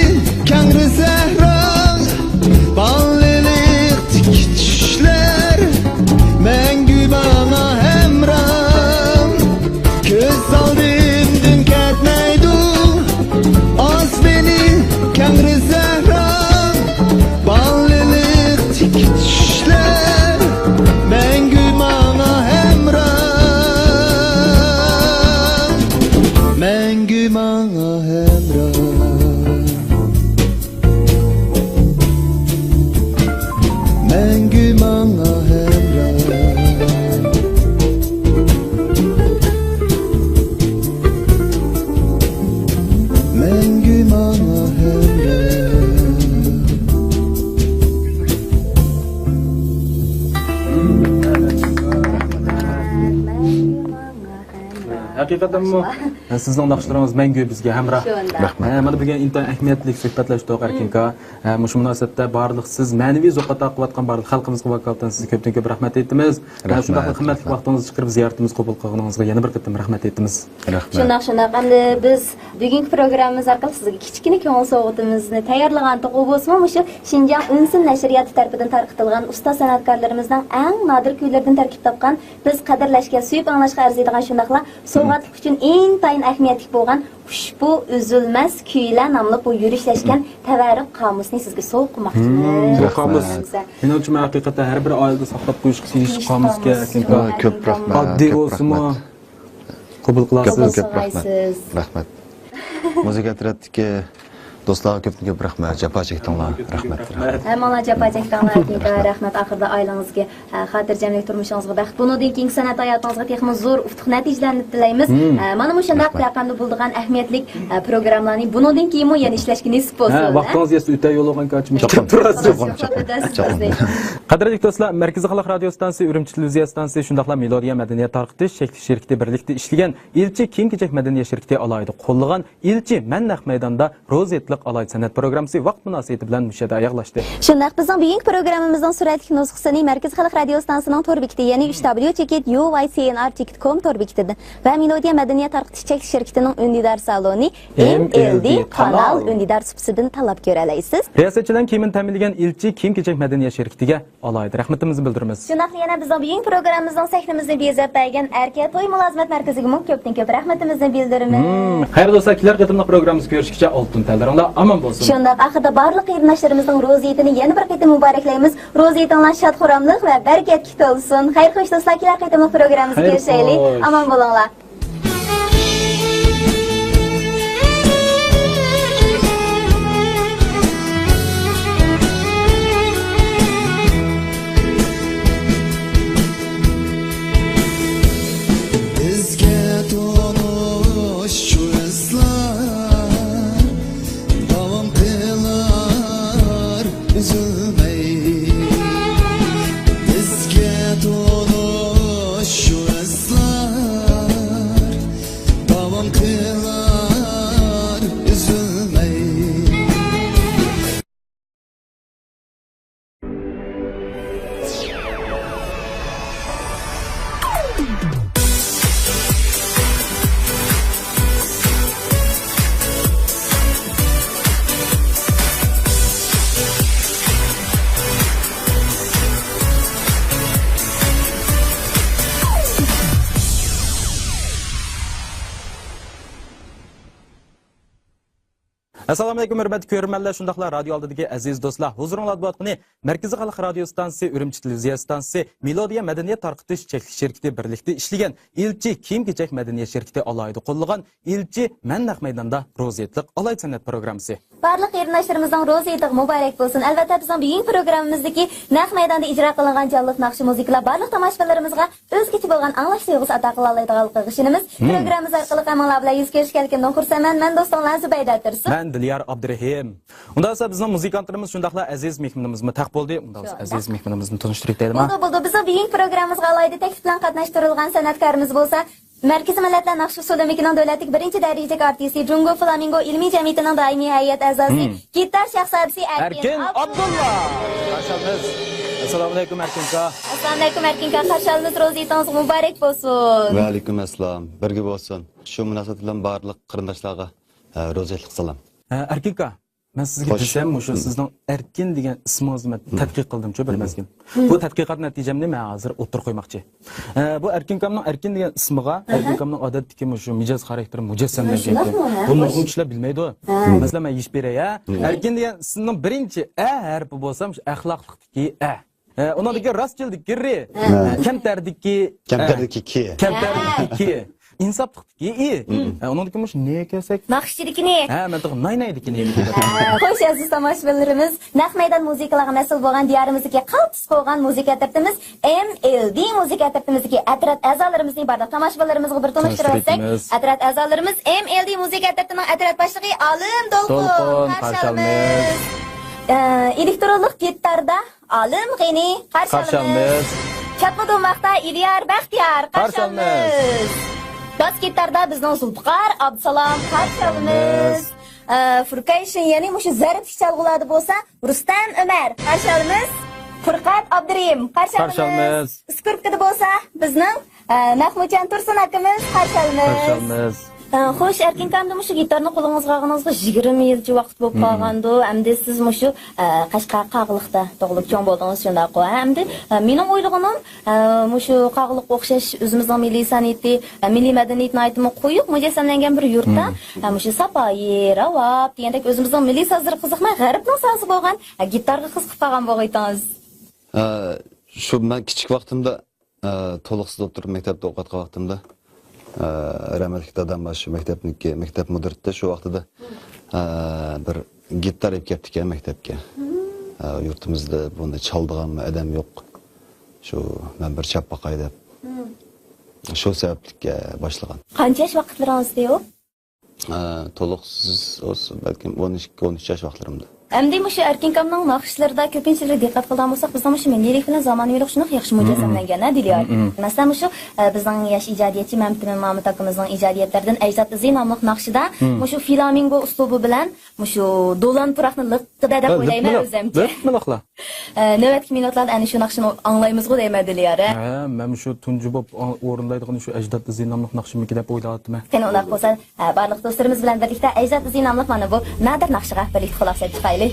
kangri sehran Ballilik tikişler Мәңгі bana hemram Göz aldımdın ketmeydim Asmeni kangri sehran Ballilik tikişler Мәңгі bana hemram Мәңгі bana hemram Мәңгі bana hemram Мәңгі bana hemram Hakikaten mi? Sizning naqshlaringiz mangu bizga hamroh. Rahmat. Mana bugun intayin ahamiyatli suhbatlashdik Erkinka. Shu munosabatda barliq siz ma'naviy zo'qqa qilayotgan barliq xalqimizga vakolatdan sizga ko'pdan-ko'p rahmat aytamiz. Shunday qimmatli vaqtingizni chiqarib ziyoratimizni qabul qilganingizga yana bir qatam rahmat aytamiz. Shundoq. Endi biz bugungi programmamiz orqali sizga kichkina ko'ngil sovg'atimizni tayyorlagan to'g'ri bo'lsa-mu, shu Shinjang Unsin nashriyati tomonidan tarqatilgan ustoz san'atkorlarimizning eng nodir kuylaridan tarkib topgan, biz qadrlashga, suyib anglashga arziydigan shundaqla sovg'atlik uchun intayin ahamiyatli bo'lgan ushbu uzilmas kuylar nomli bu yurishlangan tavarruq qomusni sizga sovg'a qilmoqchimiz. Qomus. Men uchun haqiqatda har bir oilada saqlab qo'yishga sinish qomusga Erkinka. Ko'p rahmat. Oddiy bo'lsa-mu qabul qilasiz. Ko'p rahmat. Rahmat. Muzika teatridagi do'stlarga ko'p rahmat. Jafo chekdinglar. Rahmat. Hammalar jafo chekdinglar. Rahmat. Oxirida oilangizga xotirjamlik turmushingizga baxt. Bundan keyingi san'at hayotingizga texmo zo'r ufq natijalarni tilaymiz. Mana bu shunday yaqinda bo'lgan ahamiyatli programmalarni bundan keyin yana ishlashga nasib bo'lsin. Vaqtingiz esa o'ta yo'lg'on ko'chib turasiz. Qadrli do'stlar, Markaziy xalq radio stansiyasi, Urumchi televiziya stansiyasi shundaqla Melodiya madaniyat tarqitish shirkati birlikda ishlagan Ilchi keng-kechak madaniyat shirkati alohida qo'llagan Ilchi Mannaq maydonda Rozetlar Roziyetlıq Alayt Sənət Proqramısı vaxt münasibəti bilan müşədə ayaqlaşdı. Şundaq bizning bugungi programmamizning suratli nusxasini Markaz Xalq radio stansiyaning tor bekiti, ya'ni www.uycnr.com tor bekitida va Melodiya madaniyat tarqitish cheklanish shirkatining Undidar saloni MLD kanal Undidar supsidan talab ko'ra olasiz. Riyosatchidan kimin ta'minlagan ilchi kiyim-kechak madaniyat shirkatiga alohida rahmatimizni bildiramiz. Shundaq yana bizning bugungi programmamizning sahnamizni bezab bergan Erka to'y mulozimat markaziga ko'pdan ko'p rahmatimizni bildiramiz. Xayr do'stlar, kelar qatimliq programmamiz ko'rishguncha oltin tanlaringlar omon bo'lsin. Shundaq axirda barliq qarindoshlarımızın roziyetini yana bir qatim muboraklaymiz. Roziyetinglar shod-xuramlik va barakatli bo'lsin. Xayr xo'sh do'stlar, kelar qatimliq programmamizga erishaylik. Omon bo'linglar. Bizga to'lish shu izlar davom qilar üzülmey. Bizga to'lish shu izlar davom qilar üzülmey. Assalomu alaykum hurmatli ko'rmanlar, shundaqla radio oldidagi aziz do'stlar. Huzuringizda bo'layotgani Markaziy Xalq radio stansiyasi, Urumchi televiziya stansiyasi, Melodiya madaniyat tarqitish cheklanish shirkati birlikda ishlagan Ilchi kiyim-kechak madaniyat shirkati alohida qo'llagan Ilchi man naq maydonda roziyetlik Alayt Sənət Proqramısı. Barliq qarindoshlarımızning roziyeti muborak bo'lsin. Albatta bizning bugungi programmamizdagi naq maydonda ijro qilingan jonli naqshi musiqalar barliq tomoshabinlarimizga o'zgacha bo'lgan anglash tuyg'usi ato qila oladiganligini ishonamiz. Programmamiz orqali hammalar bilan yuz ko'rishganligimdan xursandman. Men do'stlar Zubayda Tursun. Diliyar Abdurahim. Unda esa bizning muzikantlarimiz shundaqla aziz mehmonimizmi taq bo'ldi. Unda aziz mehmonimizni tanishtirib deydi. Bo'ldi. Bizning bugungi programmamizga alohida taklif bilan qatnashtirilgan san'atkorimiz bo'lsa, Markaziy Millatlar naqshi usulining davlatlik birinchi darajadagi artisti, Jungo Flamingo ilmiy jamiyatining doimiy hay'at a'zosi, gitar shaxsiyati Erkin Abdulla. Qarshimiz. Assalomu alaykum Erkinka. Assalomu alaykum Erkinka. Qarshimiz roziyetingiz muborak bo'lsin. Va alaykum assalom. Birga bo'lsin. Shu munosabat bilan barliq qarindoshlarga roziyetlik salom. Erkinka, men sizga desam, o'sha sizning Erkin degan ismingizni tadqiq qildim-ku bir mazgil. Bu tadqiqot natijamni men hozir o'tirib qo'ymoqchi. Bu Erkinkamning Erkin degan ismiga, Erkinkamning odatdagi o'sha mijoz xarakteri mujassamlangan. Buni nurg'un kishilar bilmaydi. Masalan, men yish beray, Erkin degan ismning birinchi a harfi bo'lsa, axloqlikdagi a. Uningdagi rostchildagi r, kamtardagi ki. İnsaflıqdaki i. Onundaki muş ne kesek? Naqshchidiki ne? Ha, men to'g'ri naynaydi ne. Xo'sh, aziz tomoshabinlarimiz, naq maydon musiqalariga mas'ul bo'lgan diyorimizga qaltis qo'ygan musiqa tartibimiz MLD musiqa tartibimizga atrat a'zolarimizning barda tomoshabinlarimizga bir tanishtirib o'tsak, atrat a'zolarimiz MLD musiqa tartibining atrat boshlig'i Olim Dolqun qarshimiz. Elektronlik gitarda Olim G'ini qarshimiz. Chatma do'maqda Iliyar Baxtiyor qarshimiz. Bas gitarda bizning Zulfiqar Abdusalom qarshimiz. Percussion, ya'ni o'sha zarb chalg'ularda bo'lsa, Rustam Umar qarshimiz. Furqat Abdurim qarshimiz. Skripkada bo'lsa, bizning Mahmudjon Tursun akamiz qarshimiz. Xo'sh, Erkinkamda shu gitarni qo'lingizga olganingizga 20 yilcha vaqt bo'lib qolgandi. Hamda siz shu Qashqar qag'liqda tug'ilib cho'ng bo'ldingiz shunday qo'y. Hamda mening o'ylig'im shu qag'liq o'xshash o'zimizning milliy san'ati, milliy madaniyatni aytmoq qo'yib, mujassamlangan bir yurtda shu Sapoyi, Ravab degandek o'zimizning milliy sozlar qiziqmay, g'arbning sozi bo'lgan gitarga qiziqib qolgan bo'g'aytingiz. Shu men kichik vaqtimda to'liqsiz o'tirib maktabda o'qiyotgan vaqtimda rahmatli dadam shu maktab mudirida shu vaqtida bir gitar olib kelibdi ekan maktabga. Yurtimizda buni chaldigan odam yo'q. Shu men bir chap boqay deb. Shu sabablikka boshlagan. Qancha yosh vaqtlaringizda yo'q? To'liqsiz balkim 12-13 yosh vaqtlarimda. Endi şu erkin kamның naqshlarida ko'pincha diqqat qilgan bo'lsak, bizning şu millilik bilan zamonaviylik shuni yaxshi mujassamlangan, deylar. Masalan, şu bizning yosh ijodiyatchi Mamtimin Mamut akamizning ijodiyatlaridan Ajdod izi nomli naqshida şu flamingo uslubi bilan şu dolan turaqni liqida deb o'ylayman o'zimcha. Liqmiliqlar. Navbatki minutlarda ana shu naqshni anglaymiz-ku deyman, deylar. Men şu tunji bo'lib o'rinlaydigan şu Ajdod izi nomli naqshimiki deb o'ylayapman. Qani ular bo'lsa, barliq do'stlarimiz bilan birlikda Ajdod izi nomli mana bu nadir naqshiga birlikda xulosa chiqaylik.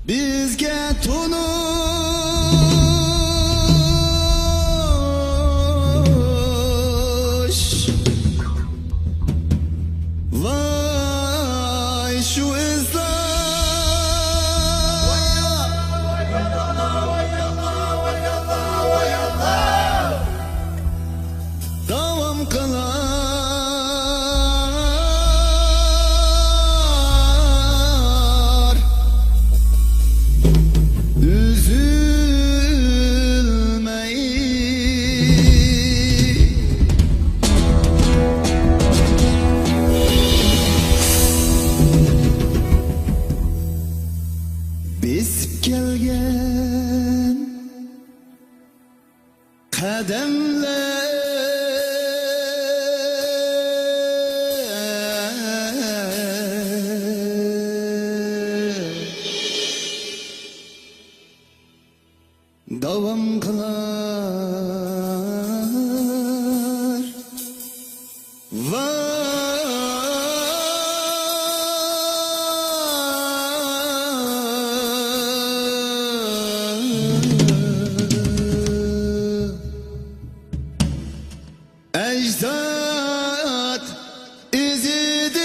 Bizge tunuş Vay şu izler Davam kılar Üzülmeyi Biz gelgen kademler Davam kılar Ecdat izidir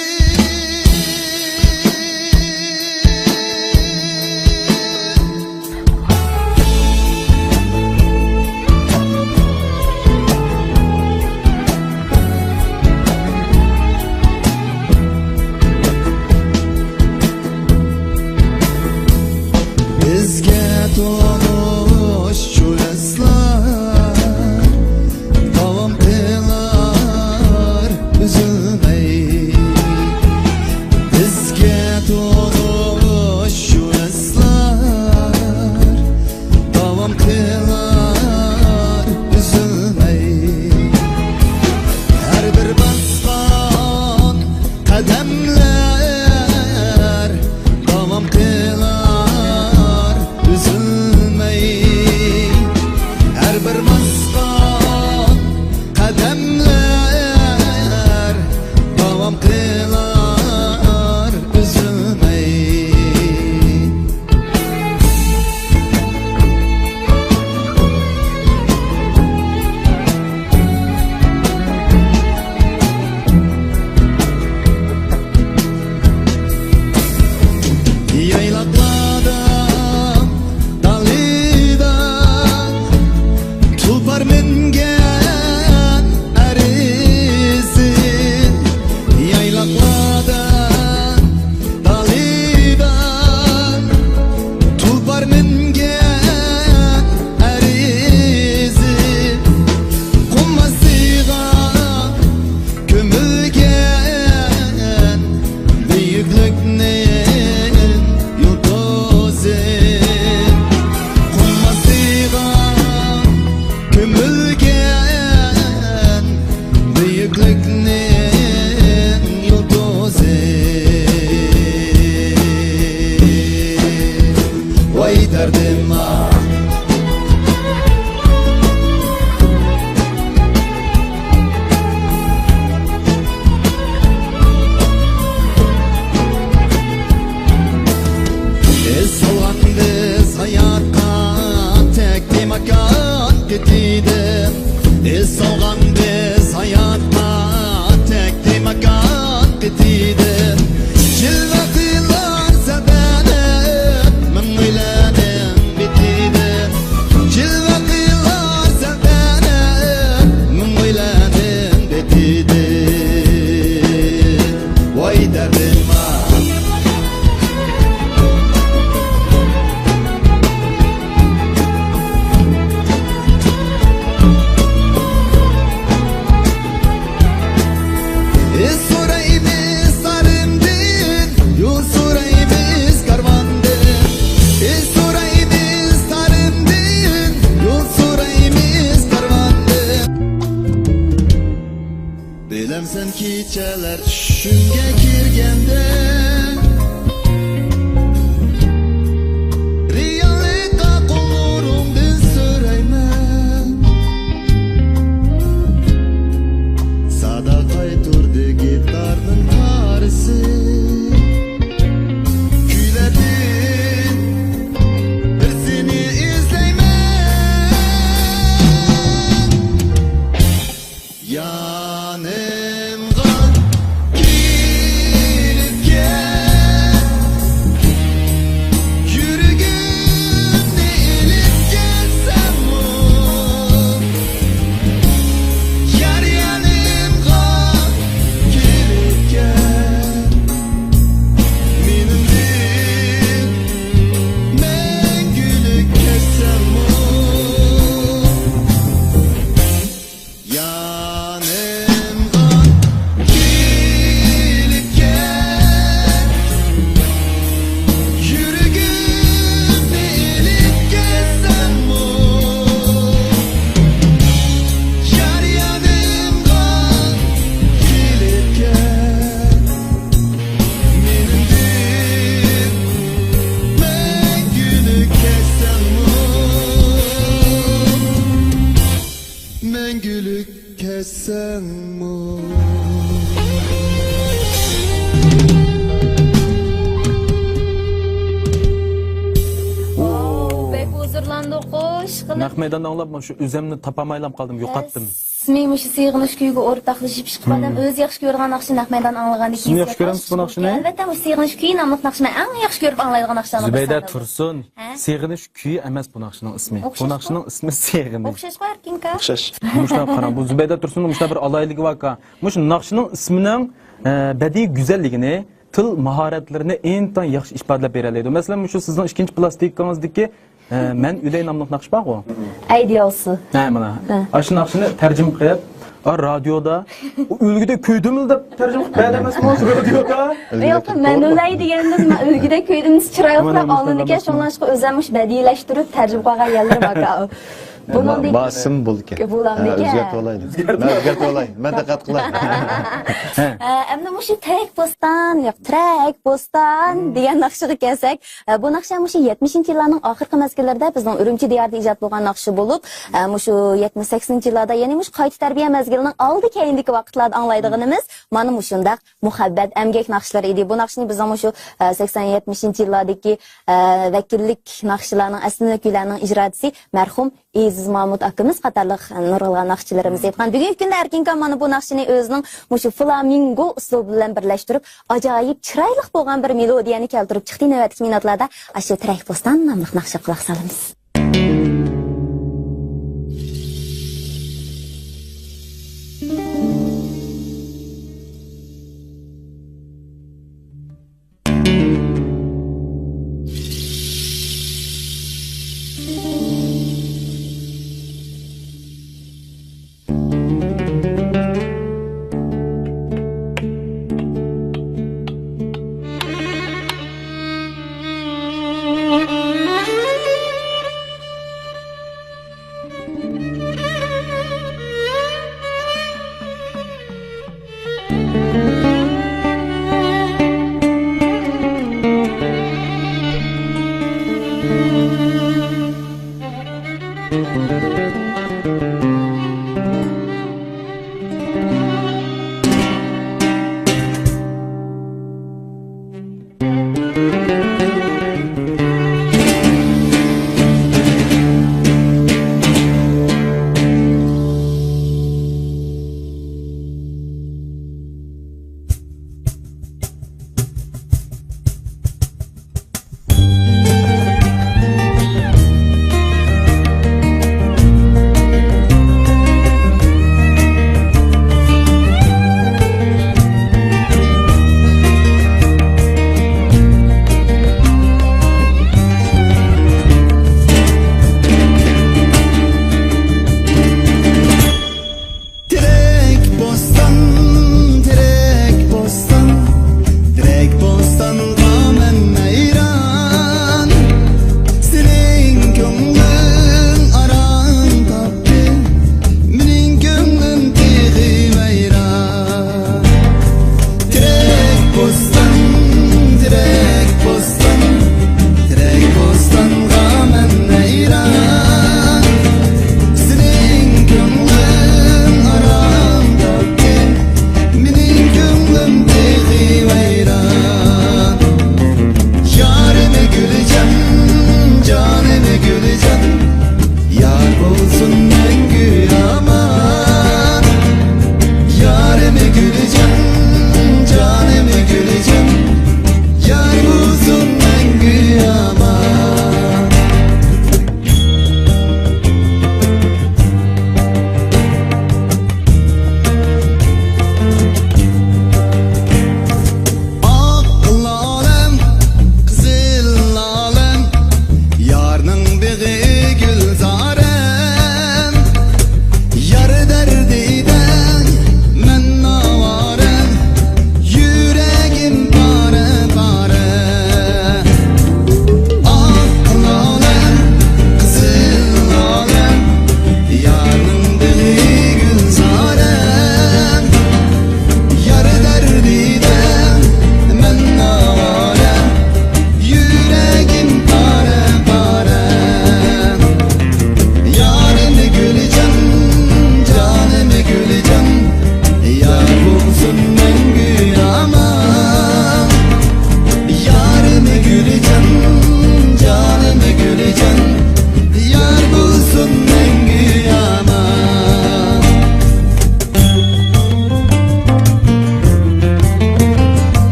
Bizge tonuş şu esler Davam kılar büyüklüknin yıldızı. Vay derdim ah. Solgan biz hayatqa tek makan gitiydim. Solgan biz hayatqa tek makan gitiydim. Jilva qiylar sebenim min uylanim bitiydim. Jilva qiylar sebenim min uylanim bitiydim. Vay derdim ah. Bilemsen kechalar tushimga kirganda reallikqa qo'lingdan so'rayman. Sada qayturdi gitarning tarisi. Kuyladin bir seni izlayman. Yanımga gelip gel, yüreğimde elip gelsem o. Yar yanımga gelip gel, benimle mengülük kessem o. Yanımga gelip gel, yüreğimde elip gelsem o. Yar yanımga gelip gel, benimle mengülük kessem o. Mengülük kessem o. Bek huzurlandı qo'sh qilib. Naq maydonda anglab, shu o'zimni topamaylam qoldim, yo'qotdim. Men shu siyg'inish kuyga o'rtoqlashib chiqib qoldim. O'zi yaxshi ko'rgan naqshni naq maydon anglagandan keyin. Siz yaxshi ko'ramsiz bu naqshni? Albatta, bu siyg'inish kuyi nomli naqshni eng yaxshi ko'rib anglaydigan naqshlardan Zubayda Tursun. Seg'inish kuyi emas bu naqshning ismi. Bu naqshning ismi Seg'inish. O'xshash qo'yar Kinka. O'xshash. Mushtab qarang, bu Zubayda Tursunning mushtab bir alayligi vaka. Mush naqshning ismining badiiy go'zalligini, til mahoratlarini entan yaxshi ifodalab beradi. Masalan, shu sizning ikkinchi plastikangizdagi men ulay nomli naqsh bor-ku. Idealsi. Ha, mana. Shu naqshni tarjima qilib, radioda o'lgida ko'ydimmi deb tarjima qilib bermasmi shu radioda? Yo'q, men ulay deganimiz men o'lgida ko'ydim chiroyli qilib olindiga shunlashqa o'zimmish badiiylashtirib tarjima qilgan yerlar bor. Bunun Basım bulduk. Özgert olaydı. Ben özgert olayım. Ben de katkılayım. Endi mushu Trek Postan, yo'q Trek Postan degan naqshiga kelsak, bu naqsha mushu 70-yillarning oxirgi mezgillarida bizning Urumchi diyorida ijod bo'lgan naqshi bo'lib, mushu 70-80-yillarda, ya'ni mush qayta tarbiya mezgilining oldi keyindagi vaqtlarda anglaydiganimiz mana mushundaq muhabbat, emgak naqshlar edi. Bu naqshni biz mushu 80-70-yillardagi vakillik naqshlarning asli kuylarning ijrochisi marhum Aziz Mahmud akamiz qatorliq nurg'ilgan naqshchilarimiz aytgan. Bugungi kunda Erkinkan mana bu naqshini o'zining mushu flamingo uslubi bilan birlashtirib, ajoyib chiroyli bo'lgan bir melodiyani keltirib chiqdi. Navbatdagi minutlarda ashu Trek Postan nomli naqshga quloq solamiz.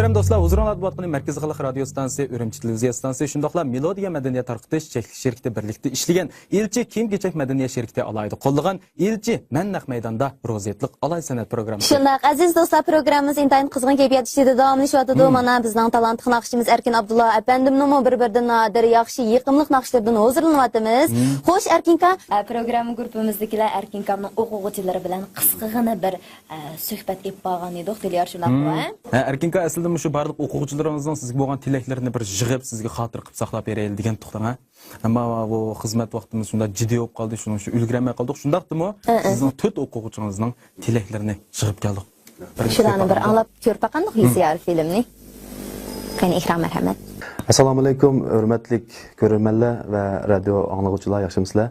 Muhtaram dostlar, huzuringizda bo'lgan Markaziy Xalq radio stansiyasi, Urumchi televiziya stansiyasi shundoqla Melodiya madaniyat tarqitish cheklik şirkati birlikda ishlagan Elchi kiyim-kechak madaniyat şirkati alayda qo'llagan Elchi men naq maydonda roziyatlik alay san'at programmasi. Shundoq aziz do'stlar, programmamiz intayin qizg'in kayfiyat ichida davomlashyapti. Mana bizning talantli naqshimiz Erkin Abdulla apandimning bir-biridan nadir yaxshi yiqimliq naqshlardan hozirlanyapmiz. Xo'sh Erkinka, programma guruhimizdagilar Erkinkamning o'quvchilari bilan qisqagina bir suhbat olib borgan edik, deylar shular. Erkinka aslida shu barliq o'quvchilaringizning sizga bo'lgan tilaklarini bir yig'ib sizga xotir qilib saqlab beraylik degan to'xtama. Ammo bu xizmat vaqtimiz shunda jiddiy bo'lib qoldi, shuning uchun ulgurmay qoldik. Shundaqdimi? Sizning 4 o'quvchingizning tilaklarini yig'ib keldik. Shularni bir anglab ko'rib qanday hissiyat filmni. Qani ikram marhamat. Assalomu alaykum, hurmatli ko'ruvchilar va radio anglovchilar, yaxshimisizlar?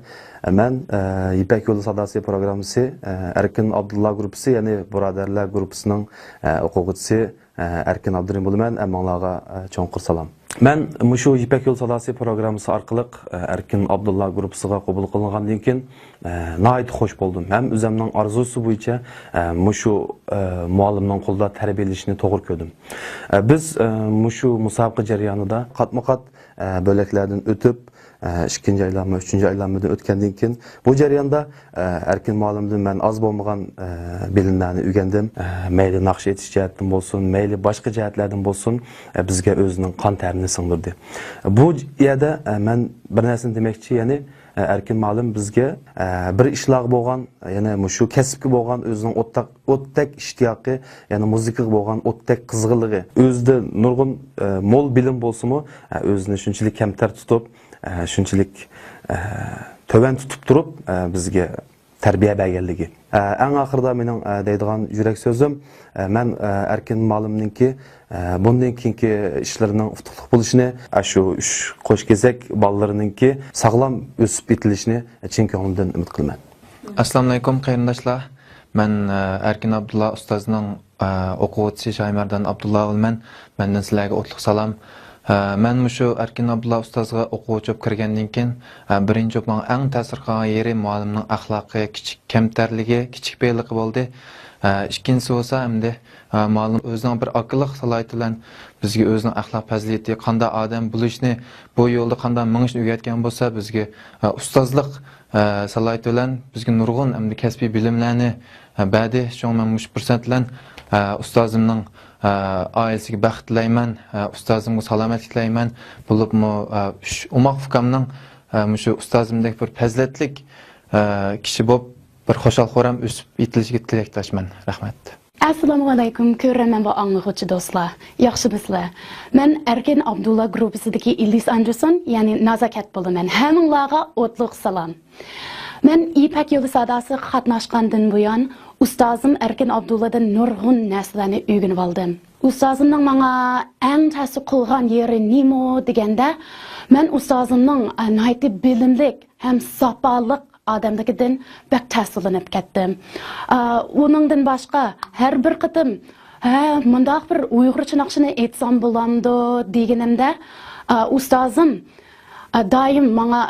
Men İpek Yolu Sadasi programmasi Erkin Abdulla gruppasi, ya'ni Birodarlar gruppasining o'quvchisi Erkin Abdurim bo'laman. Hammalarga cho'nqir salom. Men mushu İpek Yolu Sadasi programmasi orqali Erkin Abdulla gruppasiga qabul qilingandan keyin nihoyat xush bo'ldim. Ham o'zimning orzusi bo'yicha mushu muallimning qo'lida tarbiyalashni to'g'ri ko'rdim. Biz mushu musobaqa jarayonida qatma-qat bo'laklardan o'tib, ikkinchi aylanma, uchinchi aylanmadan o'tgandan keyin bu jarayonda Erkin muallimdan men az bo'lmagan bilimlarni o'rgandim. Mayli naqsh etish jihatdan bo'lsin, mayli boshqa jihatlardan bo'lsin, bizga o'zining qon terini singdirdi. Bu yerda men bir narsani demoqchi, ya'ni Erkin muallim bizga bir ishlar bo'lgan, ya'ni shu kasbga bo'lgan o'zining o'tdak ishtiyoqi, ya'ni muzikaga bo'lgan o'tdak qizg'inligi, o'zida nurg'un mo'l bilim bo'lsa-mu, o'zini shunchalik kamtar tutib, shunchalik to'van tutib turib bizga tarbiya berganligi. Eng oxirida mening deydigan yurak so'zim, men Erkin muallimningki bundan keyingi ishlarining utuqli bo'lishini, shu 3 qo'shkezak bolalarningki sog'lom o'sib yetilishini chin ko'nglimdan umid qilaman. Assalomu alaykum qarindoshlar. Men Erkin Abdulla ustozning o'quvchisi Shaymardan Abdulla bo'lman. Mendan sizlarga o'tliq salom. Men mushu Erkin Abdulla ustozga o'quvchi bo'lib kirgandan keyin birinchi men eng ta'sir qilgan yeri muallimning axloqi, kichik kamtarligi, kichik beyligi bo'ldi. Ikkinchisi bo'lsa hamda muallim o'zining bir aqlliq salohiyati bilan bizga o'zining axloq fazilati, qanday odam bo'lishni, bu yo'lda qanday minishni o'rgatgan bo'lsa, bizga ustozlik salohiyati bilan bizga nurg'un hamda kasbiy bilimlarni berdi. Shu men mush fursat bilan ustozimning ailesiga baxt tilayman, ustozimga salomatlik tilayman. Bo'libmi umoq fukamning shu ustozimdek bir fazilatlik kishi bo'lib bir xo'shal-xo'ram o'sib yetilishiga tilakdoshman. Rahmat. Assalomu alaykum, ko'raman va anglovchi do'stlar. Yaxshimisizlar? Men Erkin Abdulla gruppasidagi Ellis Anderson, ya'ni nazokat bo'laman. Hammanglarga o'tliq salom. Men İpek Yolu Sadasi qatnashgandan buyon ustozim Erkin Abdulladan nurg'un narsalarni o'rganib oldim. Ustozimning menga eng ta'sir qilgan yeri nima deganda, men ustozimning nihoyatda bilimlik ham sopaliq odamligidan bak ta'sirlanib ketdim. Uningdan boshqa har bir qitim mundaq bir uyg'urcha naqshini aytsam bo'lamdi deganimda, ustozim doim menga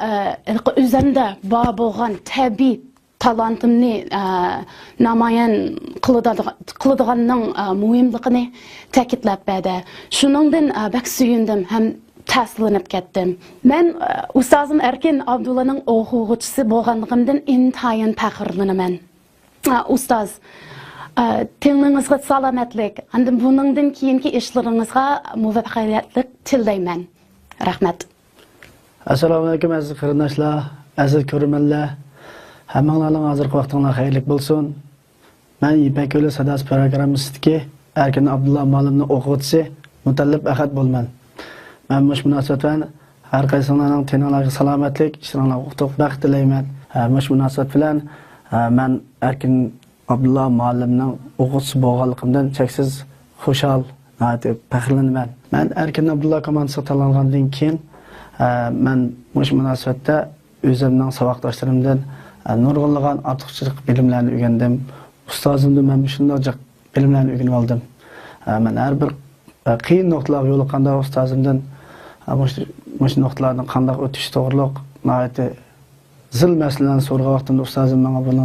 o'zimda bor bo'lgan tabiiy talantimni namoyon qiladiganning muhimligini ta'kidlab berdi. Shuningdan bak suyundim ham ta'sirlanib ketdim. Men ustozim Erkin Abdullaning o'quvchisi bo'lganligimdan intayin faxrlanaman. Ustoz, tinglingizga salomatlik, hamda buningdan keyingi ishlaringizga muvaffaqiyatlik tilayman. Rahmat. Assalomu alaykum aziz qarindoshlar, aziz ko'ruvchilar. Hammanglarning hozirgi vaqtinglar xayrli bo'lsin. Men İpek Yolu Sadasi programmasidagi Erkin Abdulla muallimning o'quvchisi Mutallib Ahad bo'lman. Men mush munosabat bilan har qaysinglarning teninglarga salomatlik, ishlaringlarga utuq baxt tilayman. Mush munosabat bilan men Erkin Abdulla muallimning o'quvchisi bo'lganligimdan cheksiz xushal, faxrlanaman. Men Erkin Abdulla komandasiga tanlangandan keyin men mush munosabatda o'zimning saboqdoshlarimdan nurg'unlagan ortiqchilik bilimlarni o'rgandim. Ustozimdan men shunday bilimlarni o'rganib oldim. Men har bir qiyin nuqtalarga yo'liqqanda ustozimdan mush nuqtalarni qanday o'tish to'g'riliq nihoyat zil masalalarni so'ragan vaqtimda ustozim menga buni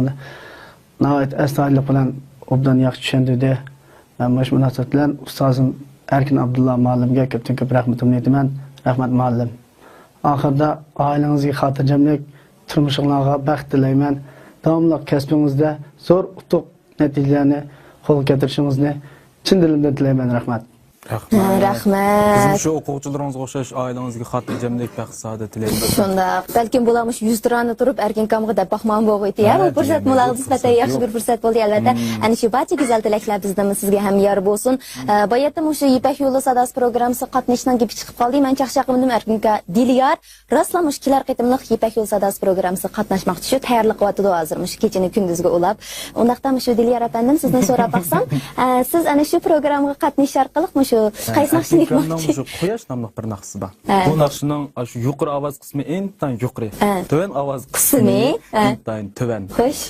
nihoyat astoydillik bilan obdan yaxshi tushuntirdi. Men mush munosabat bilan ustozim Erkin Abdullah muallimga ko'pdan ko'p rahmatimni aytaman. Rahmat muallim. Oxirida oilangizga xotirjamlik, turmushingizga baxt tilayman. Davomli kasbingizda zo'r utuq natijalarni qo'lga keltirishingizni chin dilimdan tilayman. Rahmat. Rahmat. Bizim şu o'quvchilaringizga o'xshash oilangizga xotirjamlik, baxt, saodat tilayman. Shundaq. Balkim bularmish 100 lirani turib Erkin kamga deb baxman bo'lg'iti. Bu fursat muloqot nisbatan yaxshi bir fursat bo'ldi albatta. Ana shu barcha go'zal tilaklar bizdan sizga ham yor bo'lsin. Boyatim o'sha Ipak yo'li sadasi programmasi qatnashdan kelib chiqib qoldi. Men chaqchaqimdim Erkinga Diliyar rastlamış kelar qitimliq Ipak yo'li sadasi programmasi qatnashmoqchi shu tayyorlik qilyapti hozirmish kechini kunduzga ulab. Undaqdan shu Diliyar apandim sizdan so'rab baqsam, siz ana shu programmaga qatnashish orqali shu qaysi naqshni aytmoqchi? Quyosh nomli bir naqshi bor. Bu naqshning shu yuqori ovoz qismi intan yuqori, to'van ovoz qismi intan to'van. Xo'sh.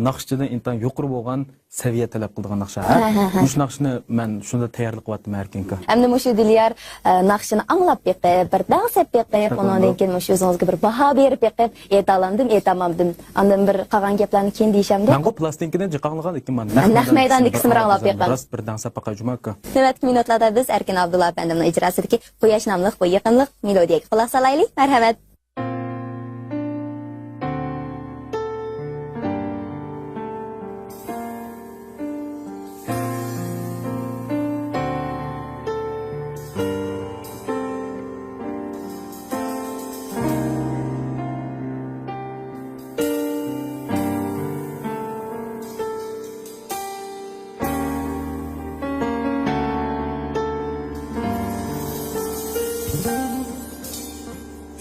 Naqshchidan intan yuqori bo'lgan seviye talab qiladigan naqsha. Mush naqshni men shunda tayyorlik qilyapman Erkinga. Endi mushu Diliyar naqshini anglab beqib, bir darsep beqib, ondan keyin mush o'zingizga bir baho berib beqib, aytalamdim, aytamamdim. Andan bir qolgan gaplarni keyin deyishamdi. Men bu plastinkadan jiqanlagan ekanman. Naq maydondagi qismini anglab beqib. Rost bir dansa paqa jumaka. Navbatgi minutlarda biz Erkin Abdullah apandimning ijrosidagi Quyosh nomli bu yaqinlik melodiyaga quloq solaylik. Marhamat.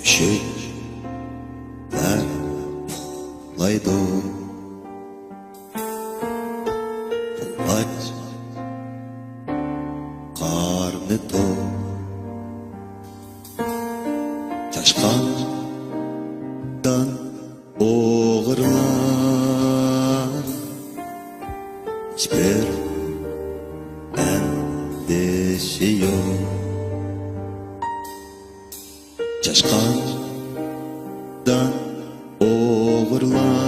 Üşükler laydı aç karnı tok Çaşkandan oğurlar Hiçbir endişe yok Çaşkandan oğurlar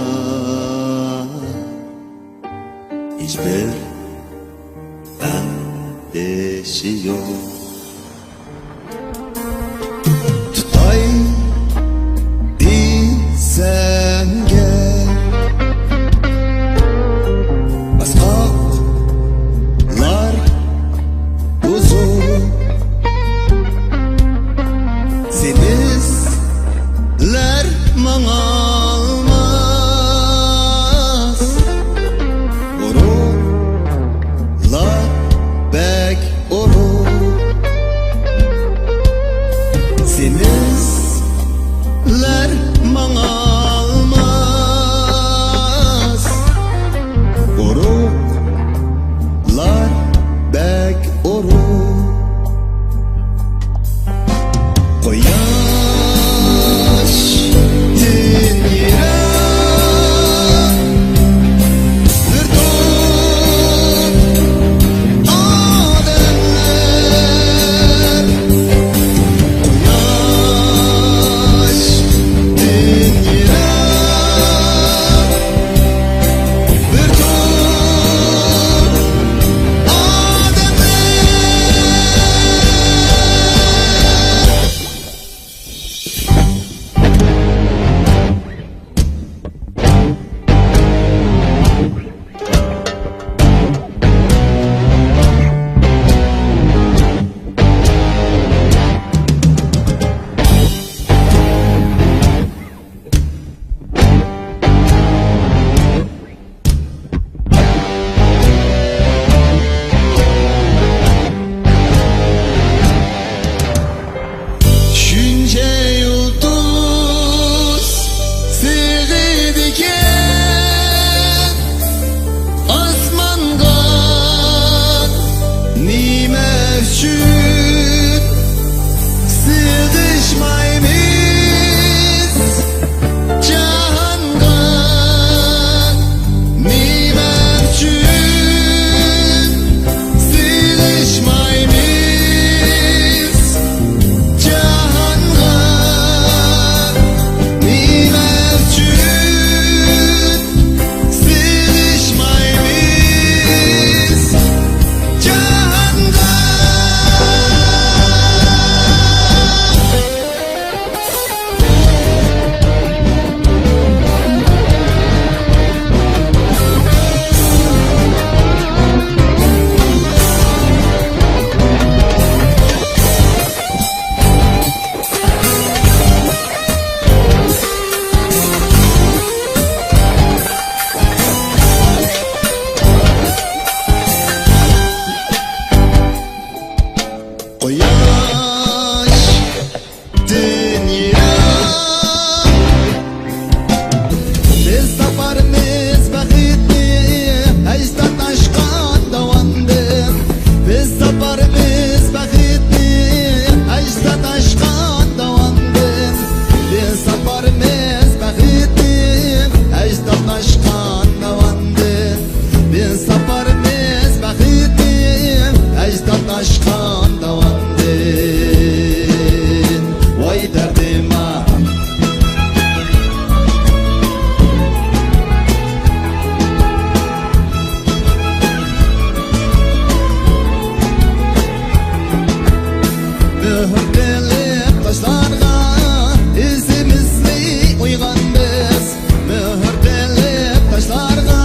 Hiçbir endişe yok Tutay diysen gel Baskaklar uzun Semizler mağalmaz Orunlar bek orun Quyosh dünya biz safarimiz baxtli ajdod aşqan davandim biz safarimiz baxtli ajdod aşqan davandim biz safarimiz baxtli ajdod aşqan davandim biz safarimiz baxtli ajdod aşqan davandim voy derdim ah mühür qilib toshlarga izimizni qo'ygan biz mühür qilib toshlarga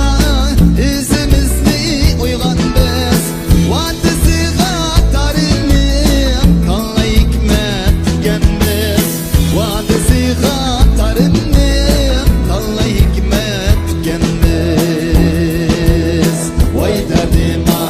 izimizni qo'ygan biz vadisiga tarinib tanlay hikmat tikkan biz vadisiga tarinib tanlay hikmat tikkan biz voy derdim ah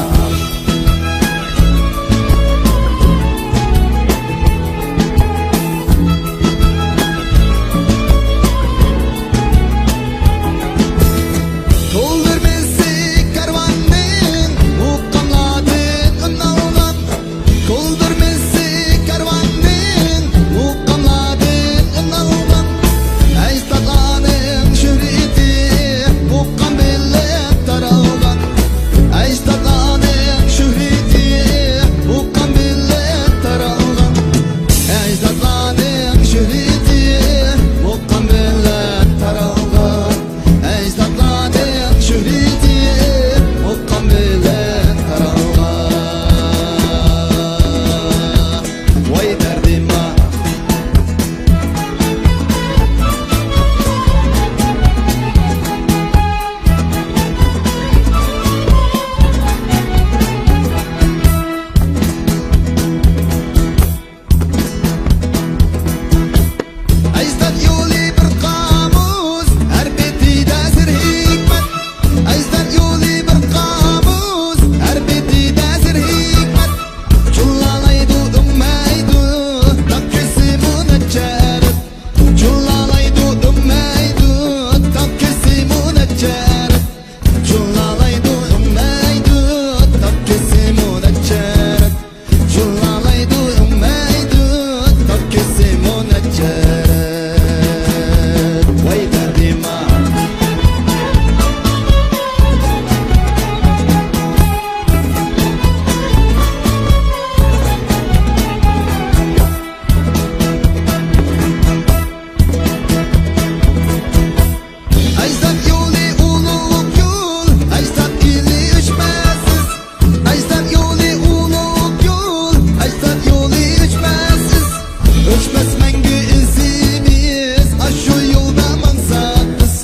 Koldurmesi karvanın mukamladın ınaldan Koldurmesi karvanın mukamladın ınaldan Ajdodlarning şöhreti mukam bilan taralgan Ajdodlarning şöhreti mukam bilan taralgan Ajdodlarning şöhreti mukam bilan taralgan Ajdodlarning şöhreti mukam bilan taralgan Voy derdim ah Ajdod yo'li bir qomus har betida sir hikmat Ajdod yo'li bir qomus har betida sir hikmat Chullalaydu dummaydu takkisi munajjarat Chullalaydu dummaydu takkisi munajjarat Chullalaydu dummaydu takkisi munajjarat Chullalaydu dummaydu takkisi munajjarat Voy derdim ah Ajdod yo'li ulug' yo'l ajdod ili o'chmassiz Ajdod yo'li ulug' yo'l ajdod yo'li o'chmassiz O'chmas mangu izimiz ashu yo'lda mansab biz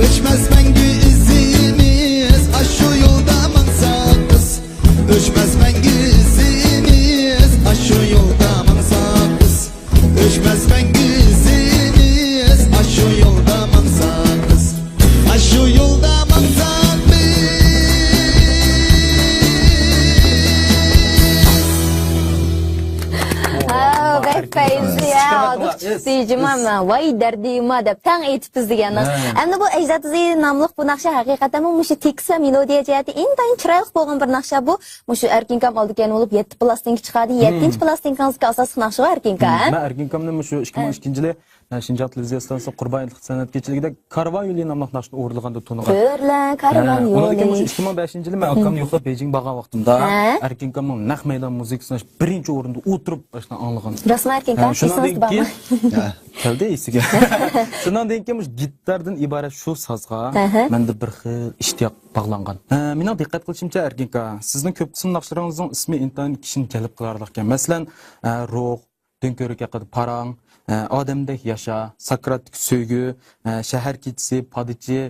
O'chmas mangu izimiz ashu yo'lda mansab biz O'chmas mangu izimiz ashu yo'lda mansab biz O'chmas mangu izimiz ashu yo'lda mansab biz Ashu yo'lda mansab biz Bek feyzi ya. Adık çıktı cimamla. Vay derdima deb tang aytibmiz deganmiz. Endi bu Ajdodzi namliq bu naqsha haqiqatan mushu teksa melodiya jihati intayin chiroyli bo'lgan bir naqsha bu. Mushu Erkinkam oldigan bo'lib 7 plastinka chiqadi. 7-plastinkanizga asosiy naqshi Erkinka. Ben Erkinkam'ın şu 2012 Şinjan televiziya stansiyasi Qurbaniylik san'at kechiligida Karvan yo'li nomli naqshni o'rnilganda to'nigan. Ko'rla Karvan Ondan keyin yo'li. 2005 men akamni yo'qlab Beijing borgan vaqtimda Erkinkam'ın naq maydon muzikasini birinchi o'rinda o'tirib boshdan anglagan. Rasman Erkinka Shundan keyin keyin keldi esiga. Shundan keyin gitardan iborat shu sozga menda bir xil ishtiyoq bog'langan. Mening diqqat qilishimcha Erkinka, sizning ko'p qism naqshlaringizning ismi intayin kishini jalb qilardi ekan. Masalan, ruh, Dönkörik haqida parang, odamdek yasha, Sokratik söygü, shahar kechisi, podichi,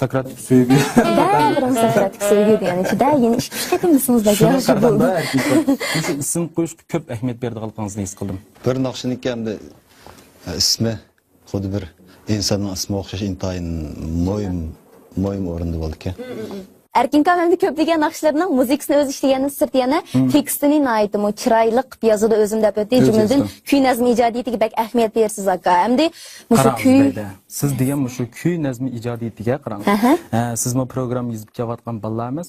Sokratik söygü. Ba'zilar Sokratik söygü degan ichida yana 2-3 qatim ismimizdagi yaxshi bo'ldi. Shu ism qo'yishga ko'p ahamiyat berdiganligingizni his qildim. Bir naqshiniki hamda ismi xuddi bir insonning ismi o'xshash intayin mo'yim o'rinda bo'ldi ekan. Erkin hem de köplegen nakışlarının müziksini öz işleyenin sırt yana tekstini naitim o çıraylık yazıda özüm de ötü cümleden küy nazmi icadiyeti bek ahmiyet versiz aka. Hem de muşu küy siz degan muşu küy nazmi ijodiyatiga qarang. Siz bu program yozib kelayotgan bolalarimiz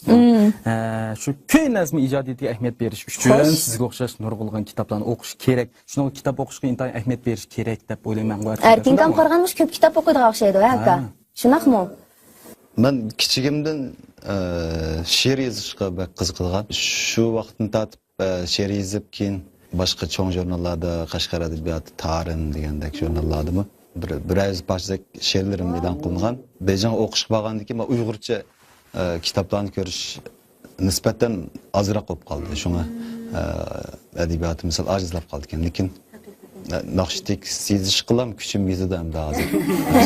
shu küy nazmi ijodiyatiga ahamiyat berish uchun sizga o'xshash nurg'ulg'an kitoblarni o'qish kerak. Shuni kitob o'qishga intayin ahamiyat berish kerak deb o'ylayman. Erkin kam qarganmish ko'p kitob o'qiydi o'xshaydi aka. Shunaqmi? Men kichigimdan she'r yozishga bak qiziqilgan. Shu vaqtni tatib she'r yozib keyin boshqa cho'ng jurnallarda Qashqar adabiyoti Tarim degandek jurnallardami biraz parçadak she'rlarim e'lon qilingan. Bejan o'qishga borgandan keyin men Uyg'urcha kitoblarni ko'rish nisbatan ozroq bo'lib qoldi. Shunga adabiyot misol ajizlab qoldi ekan. Lekin naqshtik sezish qilam kuchim yetadi ham hozir.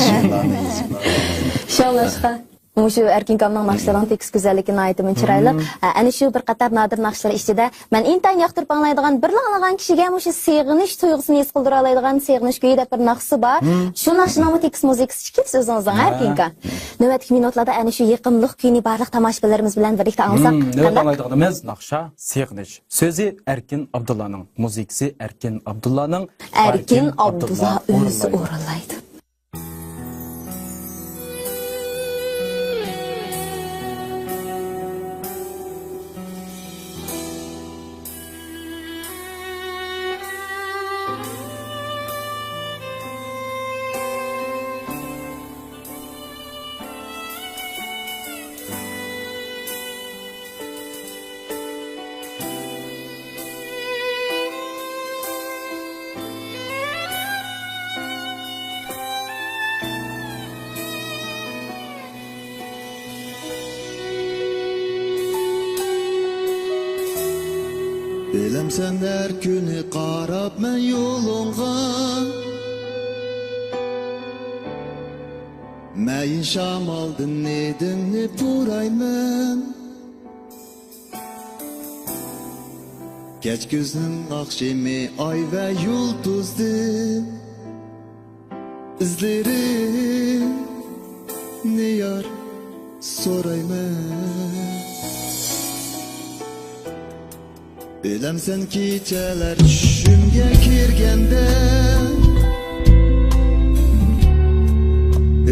She'rlarni yozib. İnşallah. Muşu Erkin kamның naqşlaryň tekst güzelligini aytymyn çyraylyk. Ana şu bir qatar nadir naqşlar içinde men intayin yaqtırıp anlaydigan bir anlagan kişiге muşu seginiş tuygusyny his qıldıra alaydigan seginiş köýü de bir naqşy bar. Şu naqşynyň tekst muzikasy çıkyp sözüňizden Erkin kan. Nöbetki minutlarda ana şu yaqymlyk köýni barlyk tamaşalarymyz bilen birlikde alsak. Nöbet anlaydiganymyz naqşa seginiş. Sözü Erkin Abdullah'ның, muzikasi Erkin Abdullah'ның. Erkin Abdullah özü oralaydı. Bilem sen her günü qarab men yolunğa Məyin şamaldın nedimni puraymen Geç gözün akşemi ay ve yulduzdu İzleri ne yar soraymen Bilem sen keçeler düşümge kirgende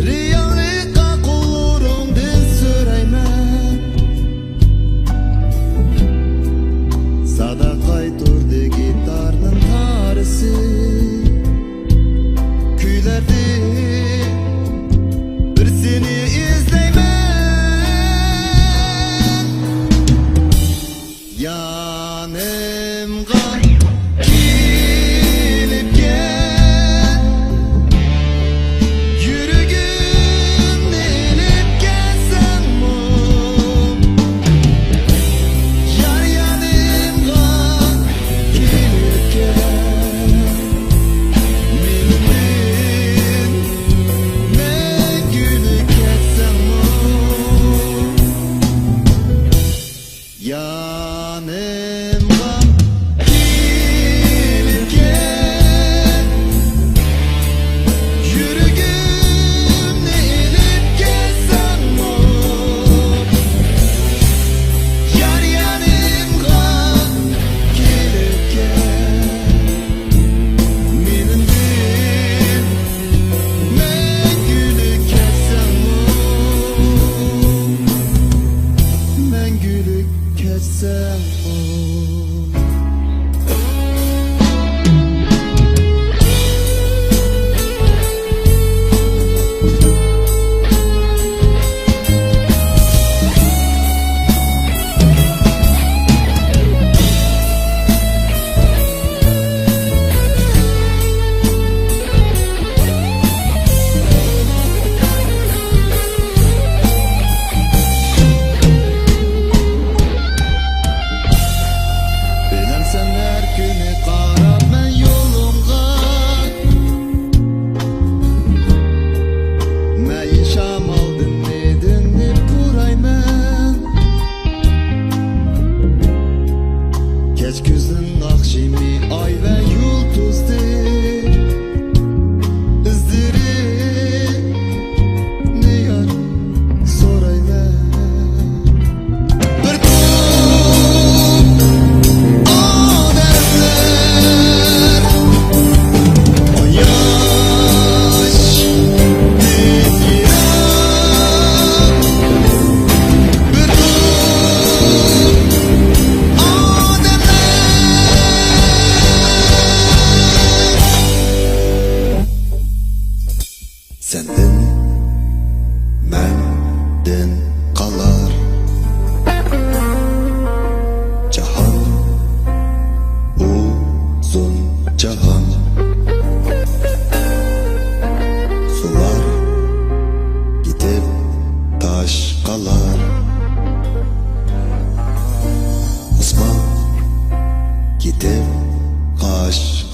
Reallikka qulurumdan süreymen Sada qayturdu gitarның tarısı Kuylerdi bir seni izleymen Yanımga gelip gel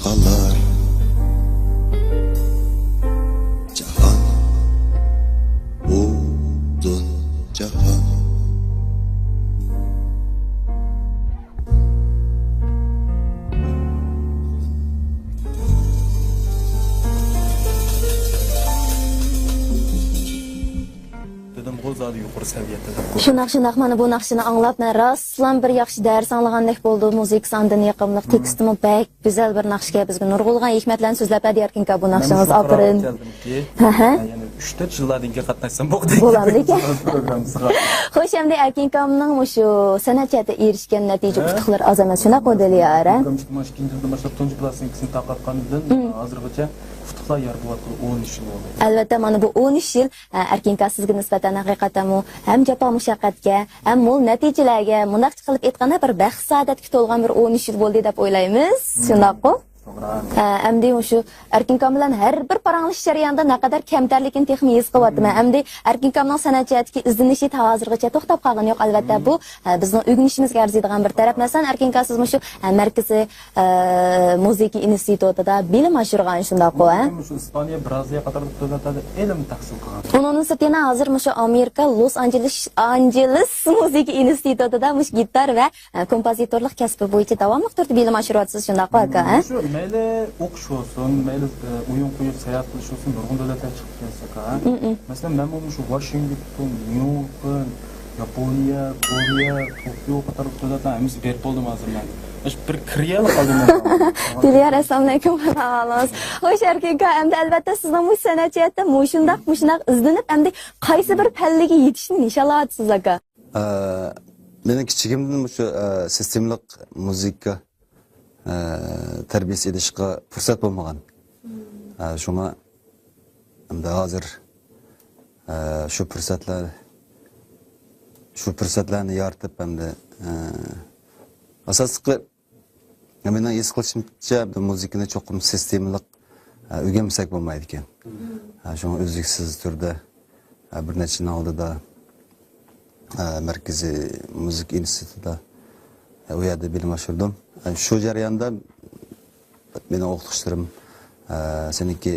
qalar Jahan Udun jahan Dedim G'o'zali yuqori saviyada. Shunaq mana bu naqshini anglab, men rostlan bir yaxshi dars anglagandek bo'ldi. Musiqa sandan yoqimli, tekstimi bak güzel bir naqshga bizga nurg'ulg'an hikmatlarni so'zlab berdi Erkinka bu naqshingiz oqirin. Ya'ni 3-4 yillardan keyin qatnashsam bo'ldi. Bo'lamdi ekan. Programmasiga. Xo'sh, endi Erkinkamning shu san'atga erishgan natija utuqlar az emas, shunaqa deyiladi. Mana 2-yilda boshlab tunji plastikasini taqatgandan hozirgacha utuqlar yor bo'lyapti 13 yil bo'ldi. Albatta, mana bu 13 yil Erkinka sizga nisbatan haqiqatan ham jafo mushaqqatga, ham mo'l natijalarga, mundaq qilib aytganda bir baxt saodatga to'lgan bir 13 yil bo'ldi deb o'ylaymiz. Shunaqmi? Endi shu Erkinkam bilan har bir paranglish jarayonida naqadar kamtarlikni texmi his qilyapman. Endi Erkinkamning san'atchiyatga izdinishi hozirgacha to'xtab qolgani yo'q. Albatta bu bizning o'rganishimizga arziydigan bir taraf. Masalan, Erkinka siz shu markaziy musiqa institutida bilim oshirgan shundaq-ku, Shu Ispaniya, Braziliya qatorli davlatlarda ilm tahsil qilgan. Onun sirtina hozir shu Amerika Los Angeles musiqa institutida gitar va kompozitorlik kasbi bo'yicha davomli turda bilim oshiryapsiz shundaq-ku aka, Mayli o'qish olsun, mayli o'yin qo'yib sayohat qilish olsun, nurg'un davlatlar chiqib kelsa-ka. Masalan, men bu shu Washington, New-York, Yaponiya, Koreya, Tokio qatorli davlatlar hamiz berib bo'ldim hozir men. Bir kriyal qoldim. Diliyar, assalomu alaykum. Xolos. Xo'sh Erkinka, endi albatta sizning bu san'atchiyatda shundaq izlanib, endi qaysi bir pallaga yetishni nishonlayapsiz aka? Meni kichigimdan shu sistemlik musiqa tarbiyasi edishga fursat bo'lmagan. Shunga endi hozir shu fursatlarni yaratib endi asosli mening his qilishimcha musiqani cho'qim sistemlik o'rganmasak bo'lmaydi ekan. Shunga uzluksiz turda bir necha yil oldida markaziy musiqa institutida u yerda bilim oshirdim. Shu jarayonda mening o'qituvchilarim seniki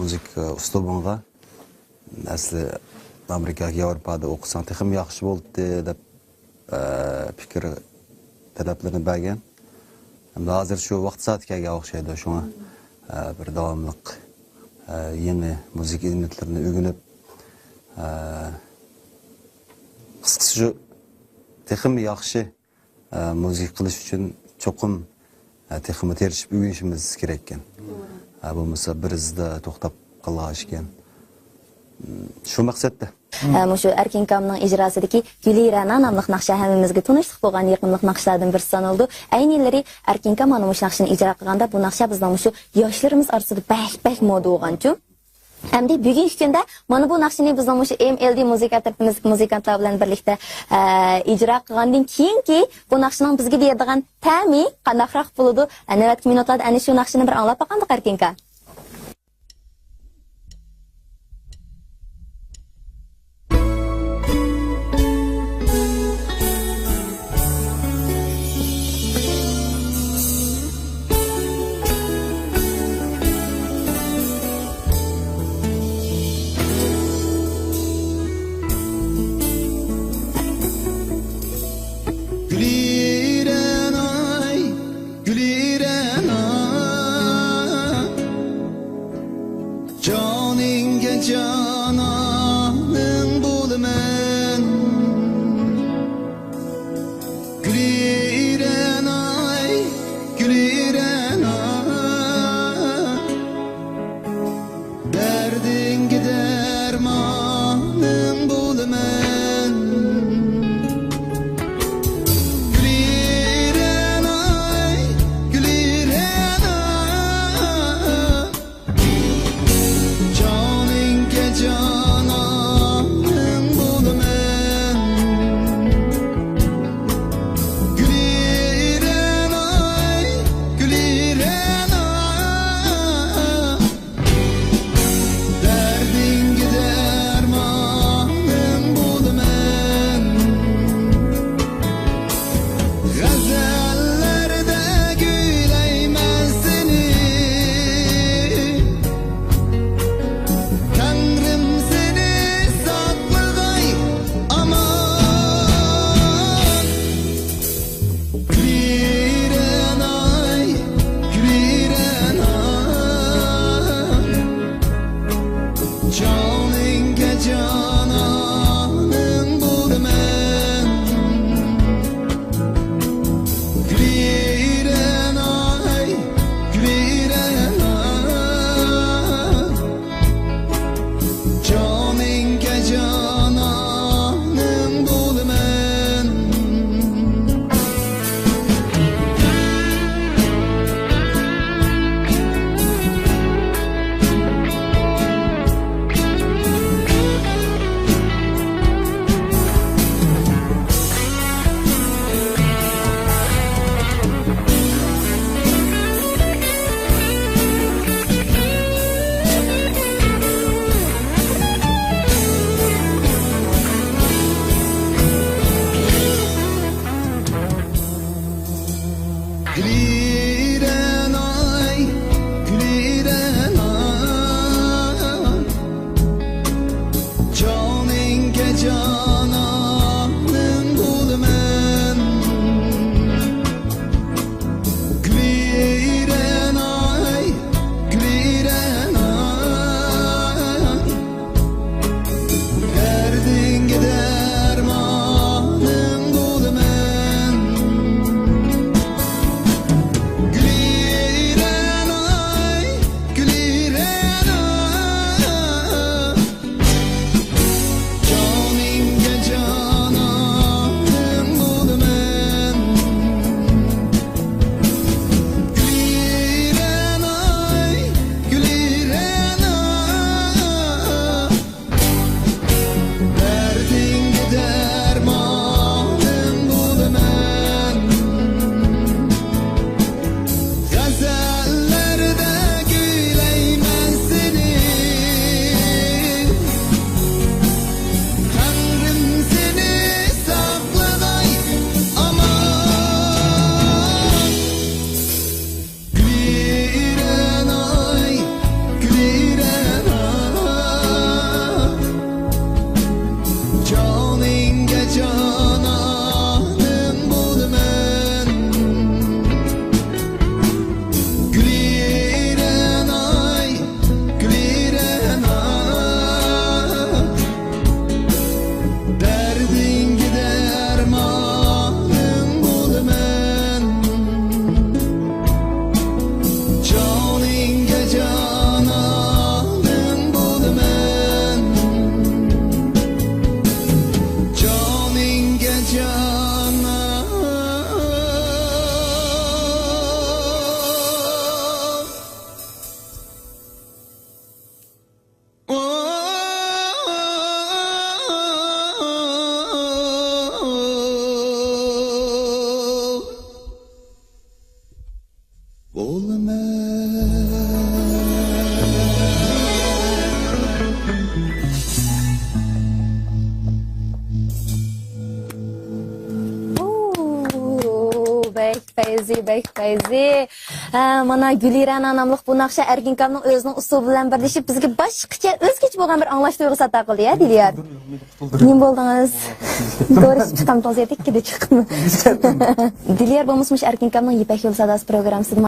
musiqa uslubingga asli Amerikaga, Yevropada o'qisang ham yaxshi bo'ldi deb fikr talablarni bergan. Endi hozir shu vaqt soatga o'xshaydi. Shunga bir davomliq yeni musiqa ilmlarini o'rganib qisqasi shu texim yaxshi musiqa qilish uchun cho'qim teximni terishib o'rganishimiz kerak ekan. Bo'lmasa bir izda to'xtab qolish ekan. Shu maqsadda Shu Erkinkamning ijrosidagi Gulirana nomli naqsha hammamizga tunishlik bo'lgan yaqinlik naqshlardan birisi sanaldi. Ayni yillari Erkinka mana shu naqshani ijro qilganda bu naqsha bizning shu yoshlarimiz orasida bak moda bo'lgan-ku. Endi bugungi kunda mana bu naqshani bizning shu MLD musiqa tarafimizga muzikantlar bilan birlikda ijro qilgandan keyinki bu naqshning bizga beradigan ta'mi qanaqroq bo'ladi? Navbatgi minutlarda ana shu naqshani bir anglab boqandik Erkinka. Bek Feyzi. Mana Güliran anamlıq bu naqşa Erkinkamның özünün usubu bilan birleşip bizga başqacha o'zgacha bo'lgan bir anglash tuyg'usi ato qildi ya Diliyar. Nima bo'ldingiz? To'g'ri chiqqan to'ziyat ikkida chiqdim. Diliyar bo'lmasmish Erkinkamның Ipak yo'l sadasi programmasida